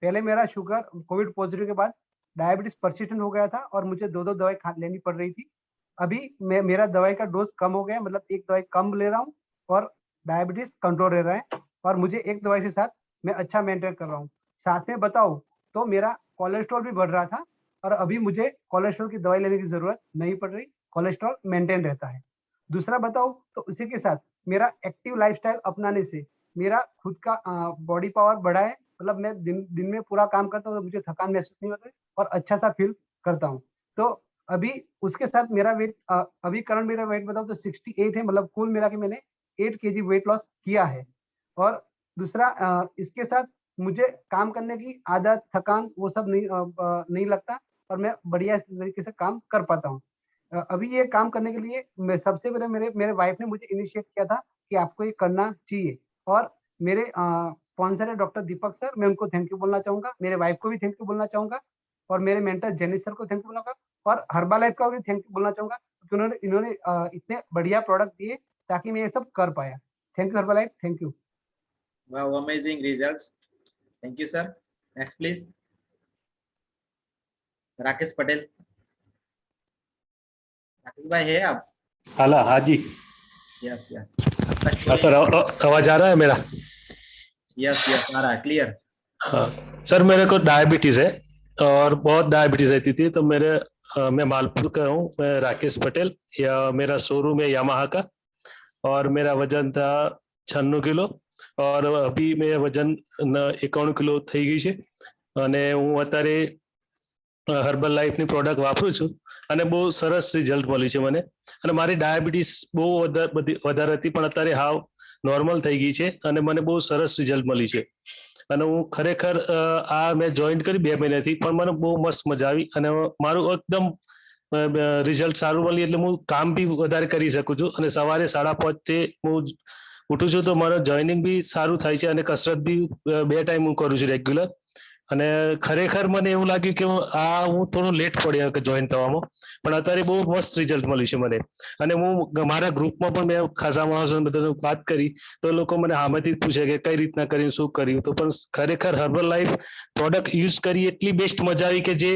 पहले मेरा शुगर कोविड पॉजिटिव के बाद डायबिटीज परसिस्टेंट हो गया था और मुझे 2-2 दवाई लेनी पड़ रही थी। अभी मेरा दवाई का डोज कम हो गया, मतलब एक दवाई कम ले रहा हूँ और डायबिटीज कंट्रोल रह रहा है और मुझे एक दवाई के साथ मैं अच्छा मेंटेन कर रहा हूँ। साथ में बताऊँ तो मेरा कोलेस्ट्रॉल भी बढ़ रहा था और अभी मुझे कोलेस्ट्रॉल की दवाई लेने की जरूरत नहीं पड़ रही, कोलेस्ट्रॉल मेंटेन रहता है। दूसरा बताऊँ तो इसी के साथ मेरा एक्टिव लाइफस्टाइल अपनाने से मेरा खुद का बॉडी पावर बढ़ा है, मतलब मैं दिन में पूरा काम करता हूँ तो मुझे थकान महसूस नहीं होती और अच्छा सा फील करता हूँ। तो अभी उसके साथ मेरा वेट अभी करंट मेरा वेट बताऊँ तो 68 है, मतलब कुल मिला के मैंने 8 केजी वेट लॉस किया है। और दूसरा इसके साथ मुझे काम करने की आदत, थकान वो सब नहीं लगता और मैं बढ़िया तरीके से काम कर पाता हूँ। अभी ये काम करने के लिए मैं सबसे पहले मेरे वाइफ ने मुझे इनिशिएट किया था कि आपको ये करना चाहिए और मेरे स्पॉन्सर है डॉक्टर दीपक सर, मैं उनको थैंक यू बोलना चाहूँगा। मेरे वाइफ को भी थैंक यू बोलना चाहूँगा और मेरे मेंटर जेनिस सर को थैंक यू बोलना चाहूँगा और हर्बलाइफ का भी थैंक यू बोलना चाहूँगा क्योंकि इन्होंने इतने बढ़िया प्रोडक्ट दिए ताकि मैं ये सब कर पाया। Thank you Herbalife, thank you. Wow, amazing result. Thank you sir. Next please, Rakesh Patel. Rakesh भाई है आप? हेलो, हाँ जी। Yes yes. हाँ सर, आवाज आ रहा है मेरा? यस यस, आ रहा है क्लियर। हाँ सर, मेरे को डायबिटीज है और बहुत डायबिटीज रहती थी, तो मैं मालपुर का हूँ। मैं राकेश पटेल, या मेरा शोरूम है यामाहा का और मेरा वजन था 96 किलो और अभी मेरा वजन 51 કિલો થઈ ગઈ છે અને હું અત્યારે હર્બલ લાઈફની પ્રોડક્ટ વાપરું છું અને બહુ સરસ રિઝલ્ટ મળ્યું છે મને. અને મારી ડાયાબિટીસ બહુ વધારે હતી પણ અત્યારે હાવ નોર્મલ થઈ ગઈ છે અને મને બહુ સરસ રિઝલ્ટ મળ્યું છે. અને હું ખરેખર આ મેં જોઈન કરી 2 મહિનાથી, પણ મને બહુ મસ્ત મજા આવી અને મારું એકદમ રિઝલ્ટ સારું મળ્યું એટલે હું કામ બી વધારે કરી શકું છું અને સવારે 5:30 થી હું ઉઠું છું તો મારું જોઈનિંગ બી સારું થાય છે અને કસરત બી 2 ટાઈમ હું કરું છું રેગ્યુલર. અને ખરેખર મને એવું લાગ્યું કે હું થોડો લેટ પડ્યો કે જોઈન થવામાં, પણ અત્યારે બહુ મસ્ત રિઝલ્ટ મળ્યું છે મને. અને હું મારા ગ્રુપમાં પણ મેં ખાસા માણસોને બધાને વાત કરી તો લોકો મને સામેથી પૂછે કે કઈ રીતના કર્યું, શું કર્યું. તો પણ ખરેખર હર્બલ લાઈફ પ્રોડક્ટ યુઝ કરી એટલી બેસ્ટ મજા આવી કે જે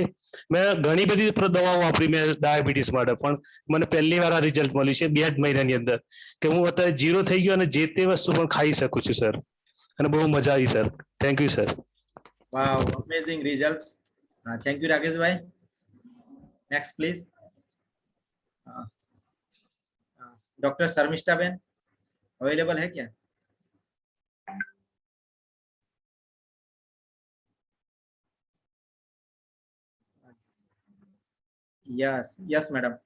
મેં ઘણી બધી દવાઓ વાપરી મેં ડાયાબિટીસ માટે, પણ મને પહેલી વાર આ રિઝલ્ટ મળ્યું છે 2 જ મહિનાની અંદર કે હું અત્યારે 0 થઈ ગયો અને જે તે વસ્તુ પણ ખાઈ શકું છું સર. અને બહુ મજા આવી sir. Thank you sir. Wow, amazing results. Thank you, Rakesh bhai. Next, please. Dr. Sarmishta Ben, available है क्या? Yes, yes, madam.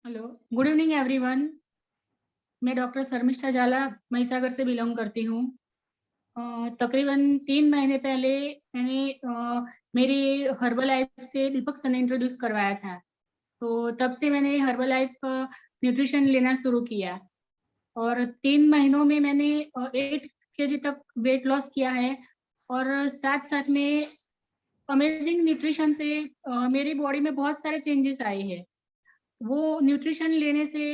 Hello, good evening everyone. मैं डॉक्टर शर्मिष्ठा जाला महिसागर से बिलोंग करती हूँ। तकरीबन 3 महीने पहले मैंने मेरी हर्बल लाइफ से दीपक सर ने इंट्रोड्यूस करवाया था, तो तब से मैंने हर्बल लाइफ न्यूट्रिशन लेना शुरू किया और 3 महीनों में मैंने 8 केजी तक वेट लॉस किया है और साथ साथ में अमेजिंग न्यूट्रिशन से मेरी बॉडी में बहुत सारे चेंजेस आए हैं। वो न्यूट्रिशन लेने से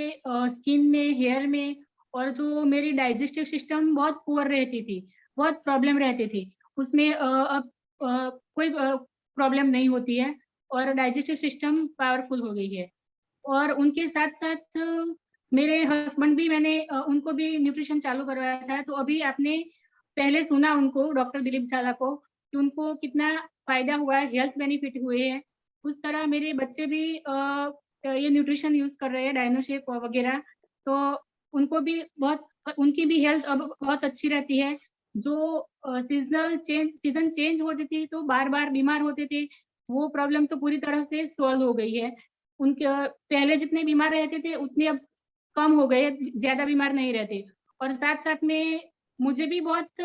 स्किन में, हेयर में और जो मेरी डाइजेस्टिव सिस्टम बहुत पुअर रहती थी, बहुत प्रॉब्लम रहती थी, उसमें अब कोई प्रॉब्लम नहीं होती है और डाइजेस्टिव सिस्टम पावरफुल हो गई है। और उनके साथ साथ मेरे हस्बैंड भी मैंने उनको भी न्यूट्रिशन चालू करवाया था। तो अभी आपने पहले सुना उनको, डॉक्टर दिलीप झाला को, कि उनको कितना फायदा हुआ है, हेल्थ बेनिफिट हुए हैं। उस तरह मेरे बच्चे भी ये न्यूट्रिशन यूज कर रहे हैं, डायनोशेक वगैरह। तो उनको भी उनकी भी हेल्थ अब बहुत अच्छी रहती है। जो सीजन चेंज होती थी तो बार बार बीमार होते थे, वो प्रॉब्लम तो पूरी तरह से सॉल्व हो गई है। उनके पहले जितने बीमार रहते थे उतने अब कम हो गए, ज्यादा बीमार नहीं रहते। और साथ साथ में मुझे भी बहुत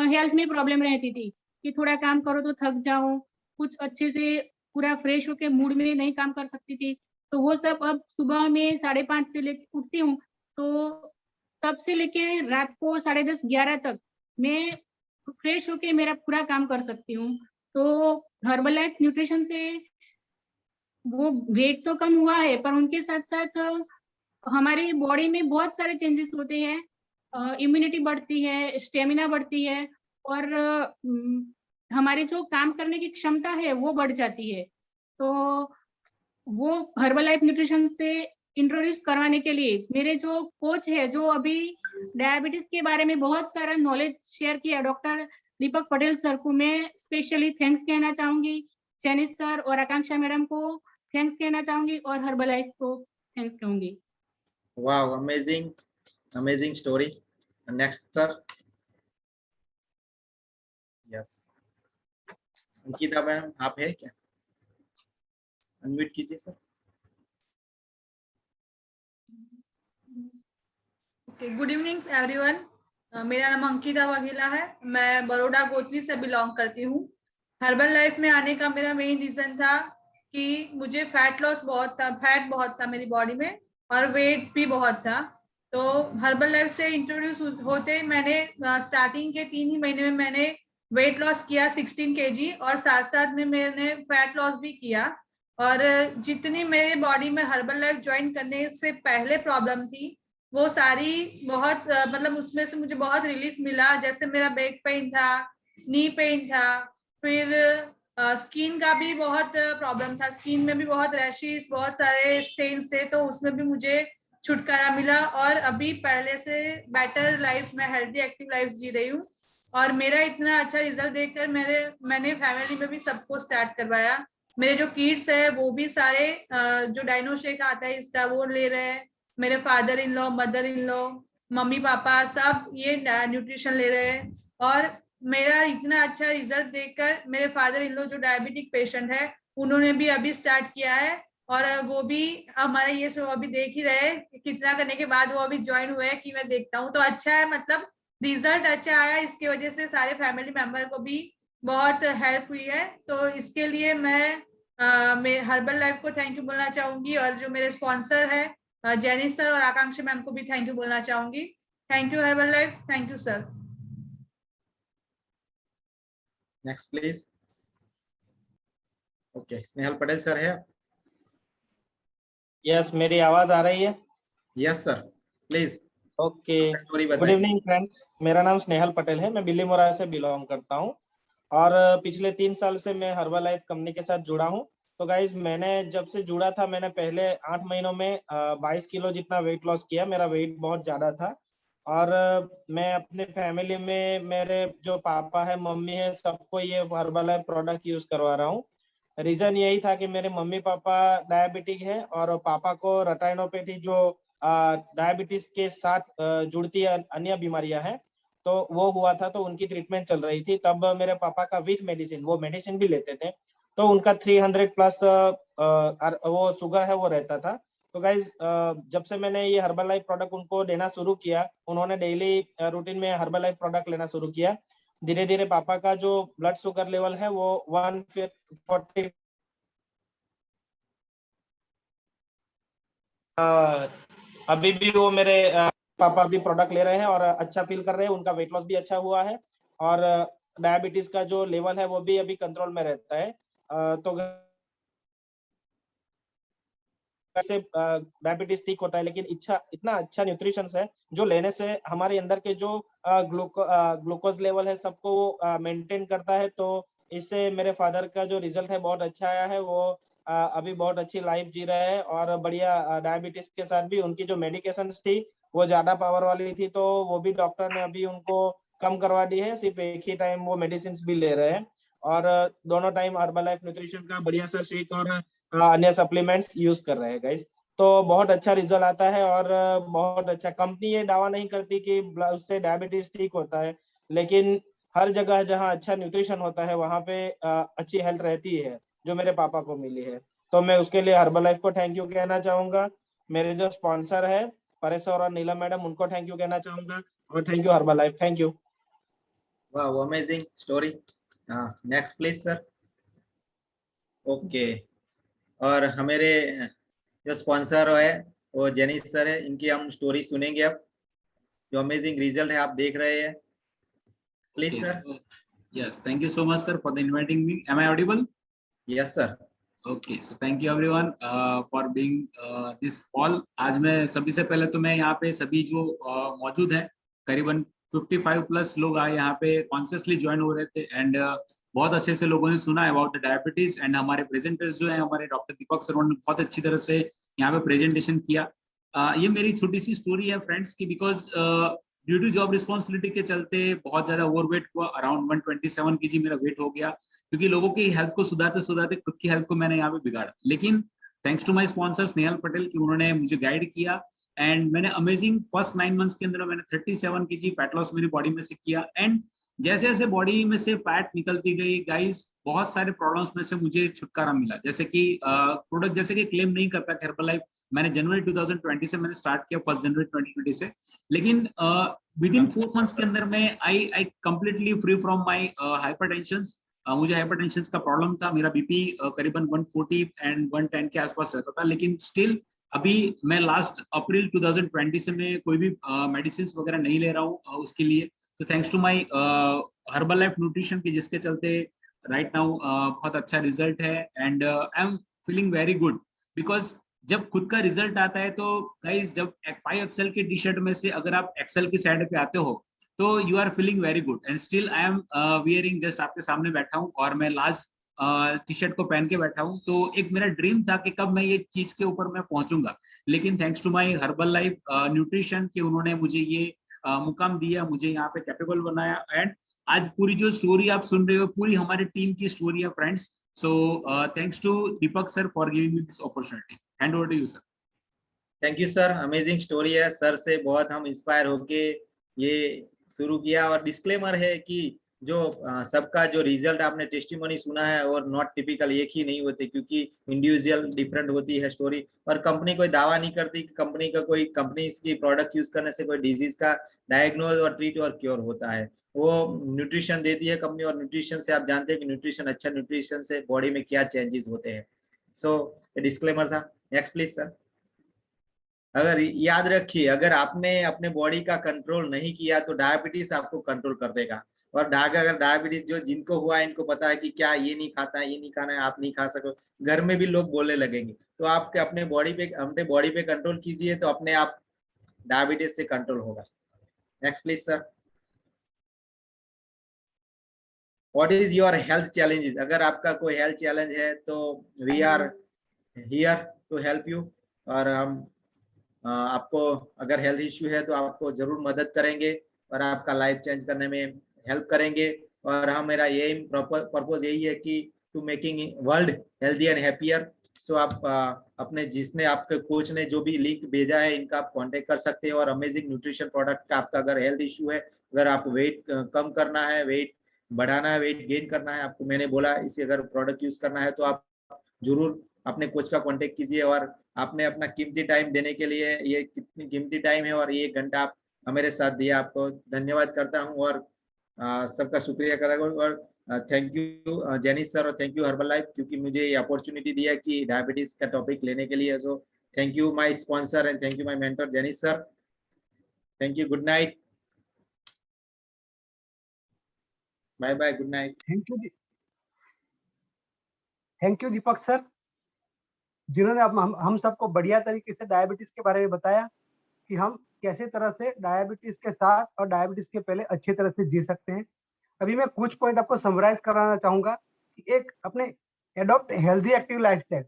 हेल्थ में प्रॉब्लम रहती थी कि थोड़ा काम करो तो थक जाओ, कुछ अच्छे से पूरा फ्रेश होके मूड में नहीं काम कर सकती थी। तो वो सब अब सुबह में 5:30 से लेके उठती हूँ, तो तब से लेके रात को 10:30-11 तक मैं फ्रेश होके मेरा पूरा काम कर सकती हूँ। तो हर्बलाइफ न्यूट्रिशन से वो वेट तो कम हुआ है, पर उनके साथ साथ हमारी बॉडी में बहुत सारे चेंजेस होते हैं। इम्यूनिटी बढ़ती है, स्टेमिना बढ़ती है, और हमारी जो काम करने की क्षमता है वो बढ़ जाती है। तो वो हर्बलाइफ न्यूट्रिशन से इंट्रोड्यूस करवाने के लिए मेरे जो कोच है, जो अभी डायबिटीज के बारे में बहुत सारा नॉलेज शेयर किया, डॉक्टर दीपक पटेल सर को मैं स्पेशली थैंक्स कहना चाहूंगी। चैनिस सर और आकांक्षा मैडम को थैंक्स कहना चाहूंगी, और हर्बलाइफ को थैंक्स कहूंगी। Wow, amazing story. Next sir. Yes, Ankita ma'am आप है क्या? अनम्यूट कीजिए sir. Okay, good evening everyone. मेरा नाम अंकिता वाघेला है, मैं बड़ौदा गोत्री से बिलोंग करती हूँ। हर्बल लाइफ में आने का मेरा मेन रीजन था कि मुझे फैट बहुत था मेरी बॉडी में, और वेट भी बहुत था। तो हर्बल लाइफ से इंट्रोड्यूस होते मैंने स्टार्टिंग के 3 ही महीने में मैंने वेट लॉस किया 16 kg, और साथ साथ में मैंने फैट लॉस भी किया। और जितनी मेरे बॉडी में हर्बल लाइफ ज्वाइन करने से पहले प्रॉब्लम थी, वो सारी बहुत मतलब उसमें से मुझे बहुत रिलीफ मिला। जैसे मेरा बैक पेन था, नी पेन था, फिर स्किन का भी बहुत प्रॉब्लम था, स्किन में भी बहुत रैशेस, बहुत सारे स्टेन्स थे, तो उसमें भी मुझे छुटकारा मिला। और अभी पहले से बेटर लाइफ, मैं हेल्दी एक्टिव लाइफ जी रही हूँ। और मेरा इतना अच्छा रिजल्ट देखकर मैंने फैमिली में भी सबको स्टार्ट करवाया। मेरे जो किड्स है वो भी सारे जो डायनोशेक आता है इसका वो ले रहे हैं। मेरे father in law, mother in law, mummy papa सब ये न्यूट्रिशन ले रहे हैं। और मेरा इतना अच्छा रिजल्ट देखकर मेरे फादर इन लॉ जो डायबिटिक पेशेंट है, उन्होंने भी अभी स्टार्ट किया है। और वो भी हमारे ये सब अभी देख ही रहे कितना करने के बाद वो अभी ज्वाइन हुए हैं कि मैं देखता हूँ। तो अच्छा है, मतलब रिजल्ट अच्छा आया, इसकी वजह से सारे फैमिली मेंबर को भी बहुत हेल्प हुई है। तो इसके लिए मैं हर्बल लाइफ को थैंक यू बोलना चाहूंगी, और जो मेरे स्पॉन्सर है जेनिस सर और आकांक्षा मैम को भी थैंक यू बोलना चाहूंगी। Thank you herbal life, thank you sir. Next please. Okay, Snehal Patel sir है? यस, मेरी आवाज आ रही है? Yes sir, please. Okay, good evening friends, मेरा नाम स्नेहल पटेल है, मैं बिल्लीमोरा से बिलोंग करता हूँ, और पिछले 3 साल से मैं हर्बल लाइफ कंपनी के साथ जुड़ा हूँ। तो गाइज, मैंने जब से जुड़ा था, मैंने पहले 8 महीनों में 22 किलो जितना वेट लॉस किया। मेरा वेट बहुत ज्यादा था, और मैं अपने फैमिली में मेरे जो पापा है, मम्मी है, सबको ये हर्बल लाइफ प्रोडक्ट यूज करवा रहा हूँ। रीजन यही था कि मेरे मम्मी पापा डायबिटिक है, और पापा को रेटाइनोपैथी जो डायबिटीज के साथ जुड़ती है अन्य बीमारियां हैं, तो वो हुआ था। तो उनकी ट्रीटमेंट चल रही थी। तब मेरे पापा का विथ मेडिसिन, वो मेडिसिन भी लेते थे, तो उनका 300 प्लस वो शुगर है वो रहता था। तो गाइज, जब से मैंने ये हर्बल लाइफ प्रोडक्ट उनको देना शुरू किया, उन्होंने डेली रूटीन में हर्बल लाइफ प्रोडक्ट लेना शुरू किया। धीरे धीरे पापा का जो ब्लड शुगर लेवल है वो 140 अभी भी वो मेरे पापा भी प्रोडक्ट ले रहे हैं और अच्छा फील कर रहे हैं। उनका वेट लॉस भी अच्छा हुआ है, और डायबिटीज का जो लेवल है वो भी अभी कंट्रोल में रहता है। तो से डायबिटीज ठीक होता है, लेकिन इतना अच्छा न्यूट्रिशन है जो लेने से हमारे अंदर के जो ग्लूकोज लेवल है सबको मेंटेन करता है। तो इससे मेरे फादर का जो रिजल्ट है बहुत अच्छा आया है। वो अभी बहुत अच्छी लाइफ जी रहे हैं और बढ़िया डायबिटीज के साथ भी उनकी जो मेडिकेशन थी वो ज्यादा पावर वाली थी, तो वो भी डॉक्टर ने अभी उनको कम करवा दी है, सिर्फ एक ही टाइम वो मेडिसिन भी ले रहे हैं और दोनों टाइम हर्बलाइफ न्यूट्रिशन का बढ़िया सा शेक और अन्य सप्लीमेंट्स यूज कर रहे हैं गाइस। तो बहुत अच्छा रिजल्ट आता है और बहुत अच्छा। कंपनी ये दावा नहीं करती कि उससे डायबिटीज ठीक होता है, लेकिन हर जगह जहाँ अच्छा न्यूट्रिशन होता है वहाँ पे अच्छी हेल्थ रहती है, जो मेरे पापा को मिली है। तो मैं उसके लिए हर्बलाइफ को थैंक यू कहना चाहूंगा। मेरे जो स्पॉन्सर है परेश सर और नीलम मैडम, उनको थैंक यू कहना चाहूंगा और thank you Herbalife. Thank you. वाह, amazing story. Next please sir. Okay, और हमारे जो स्पॉन्सर है वो जेनिस सर है, इनकी हम स्टोरी सुनेंगे अब। जो अमेजिंग रिजल्ट है आप देख रहे हैं, please sir. Yes, thank you so much, sir, for inviting me. Am I audible? Yes sir. Okay, so thank you everyone for being this call. आज मैं सभी से पहले तो मैं यहाँ पे सभी जो मौजूद हैं, करीबन 55 प्लस लोग आए यहाँ पे कॉन्शियसली ज्वाइन हो रहे थे एंड बहुत अच्छे से लोगों ने सुना अबाउट द डायबिटीज एंड हमारे प्रेजेंटर्स जो हैं हमारे डॉक्टर दीपक सर, उन्होंने बहुत अच्छी तरह से यहाँ पे प्रेजेंटेशन किया। ये मेरी छोटी सी स्टोरी है फ्रेंड्स की, because due to job responsibility के चलते बहुत ज्यादा ओवरवेट हुआ, अराउंड 127 kg मेरा वेट हो गया, क्योंकि लोगों की हेल्थ को सुधारते सुधारते खुद की हेल्थ को मैंने यहाँ पे बिगाड़ा। लेकिन thanks to my sponsor Snehal Patel कि उन्होंने मुझे गाइड किया एंड मैंने अमेजिंग फर्स्ट 9 months के अंदर मैंने 37 kg फैट लॉस मेरी बॉडी में से किया। एंड जैसे जैसे बॉडी में से फैट निकलती गई गाइस, बहुत सारे प्रॉब्लम्स में से मुझे छुटकारा मिला। जैसे कि प्रोडक्ट जैसे कि क्लेम नहीं करता हर्बलाइफ, मैंने जनवरी 2020 से मैंने स्टार्ट किया, 1 जनवरी 2020 से, लेकिन विद इन 4 months के अंदर में I completely free from my hypertension. मुझे हाइपरटेंशन का प्रॉब्लम था, मेरा बीपी करीबन 140 एंड 110 के आसपास रहता था, लेकिन स्टिल अभी मैं लास्ट अप्रैल 2020 से मैं कोई भी मेडिसिन वगैरह नहीं ले रहा हूँ उसके लिए। तो thanks to my Herbalife nutrition की, जिसके चलते राइट नाउ बहुत अच्छा रिजल्ट है and I am feeling very good. Because जब खुद का रिजल्ट आता है तो गाइस, जब 5XL की टी शर्ट में से अगर आप XL की साइड पे आते हो तो you are feeling very good. And still I am wearing, just आपके सामने बैठा हूँ और मैं लार्ज टी शर्ट को पहन के बैठा हूँ। तो एक मेरा ड्रीम था कि कब मैं ये चीज के ऊपर मैं पहुंचूंगा, लेकिन thanks to my Herbalife nutrition कि उन्होंने मुझे ये मुकाम दिया, मुझे यहाँ पे कैपेबल बनाया। एंड आज पूरी जो स्टोरी आप सुन रहे हो पूरी हमारी टीम की स्टोरी है friends. So thanks to Deepak sir for giving me this opportunity. Hand over to you sir. Thank you sir, amazing story है। सर से बहुत हम इंस्पायर होके ये शुरू किया। और डिस्क्लेमर है कि जो सबका जो रिजल्ट आपने टेस्टिमोनी सुना है और नॉट टिपिकल एक ही नहीं होते, क्योंकि इंडिविजुअल डिफरेंट होती है स्टोरी। और कंपनी कोई दावा नहीं करती कि कंपनी की प्रोडक्ट यूज करने से कोई डिजीज का डायग्नोज और ट्रीट और क्योर होता है। वो न्यूट्रिशन देती है कंपनी, और न्यूट्रिशन से आप जानते हैं कि न्यूट्रिशन, अच्छा न्यूट्रिशन से बॉडी में क्या चेंजेस होते हैं। सो डिस्क्लेमर था। Next please sir. अगर याद रखिए, अगर आपने अपने बॉडी का कंट्रोल नहीं किया तो डायबिटीज आपको कंट्रोल कर देगा। और अगर डायबिटीज जो जिनको हुआ है इनको पता है कि क्या ये नहीं खाता है, ये नहीं खाना है, आप नहीं खा सको, घर में भी लोग बोलने लगेंगे। तो आप अपने बॉडी पे कंट्रोल कीजिए तो अपने आप डायबिटीज से कंट्रोल होगा। Next please sir. What is your health challenges? अगर आपका कोई हेल्थ चैलेंज है तो we are here to help you. और हम आपको अगर हेल्थ इश्यू है तो आपको जरूर मदद करेंगे और आपका लाइफ चेंज करने में हेल्प करेंगे। और हम मेरा एम पर्पस यही है कि to making world healthy and happier. So आप अपने जिसने आपके कोच ने जो भी लिंक भेजा है इनका आप कांटेक्ट कर सकते हैं। और अमेजिंग न्यूट्रिशन प्रोडक्ट का आपका अगर हेल्थ इश्यू है, अगर आप वेट कम करना है, वेट बढ़ाना है, वेट गेन करना है, आपको मैंने बोला इसे अगर प्रोडक्ट यूज करना है तो आप जरूर अपने कोच का कांटेक्ट कीजिए। और आपने अपना कीमती टाइम देने के लिए, ये कितनी कीमती टाइम है और ये 1 घंटा आप हमारे साथ दिया, आपको धन्यवाद करता हूँ और सबका शुक्रिया करेगा। और थैंक यू जेनिस सर और थैंक यू हर्बलाइफ, क्योंकि मुझे ये अपॉर्चुनिटी दिया कि डायबिटीज का टॉपिक लेने के लिए। So thank you my sponsor and thank you my mentor Janice sir. Thank you, good night, bye bye, good night. Thank you Deepak sir, जिन्होंने हम सबको बढ़िया तरीके से डायबिटीज के बारे में बताया कि हम कैसे तरह से डायबिटीज के साथ और डायबिटीज के पहले अच्छी तरह से जी सकते हैं। अभी मैं कुछ पॉइंट आपको समराइज कराना चाहूंगा कि एक अपने एडॉप्ट हेल्दी एक्टिव लाइफस्टाइल,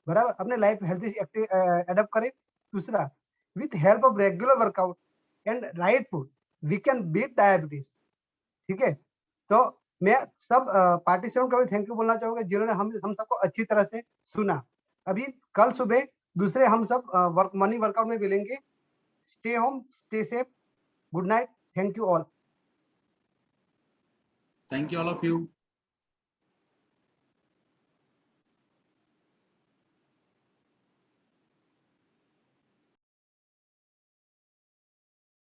बराबर, अपने लाइफ हेल्थी एडप्ट करें। दूसरा, with help of regular workout and right food we can beat diabetes. ठीक है, तो मैं सब पार्टिसिपेंट को भी थैंक यू बोलना चाहूंगा जिन्होंने हम सबको अच्छी तरह से सुना। अभी कल सुबह दूसरे हम सब मॉर्निंग वर्कआउट में मिलेंगे। Stay home, stay safe, good night, thank you all. Thank you all of you.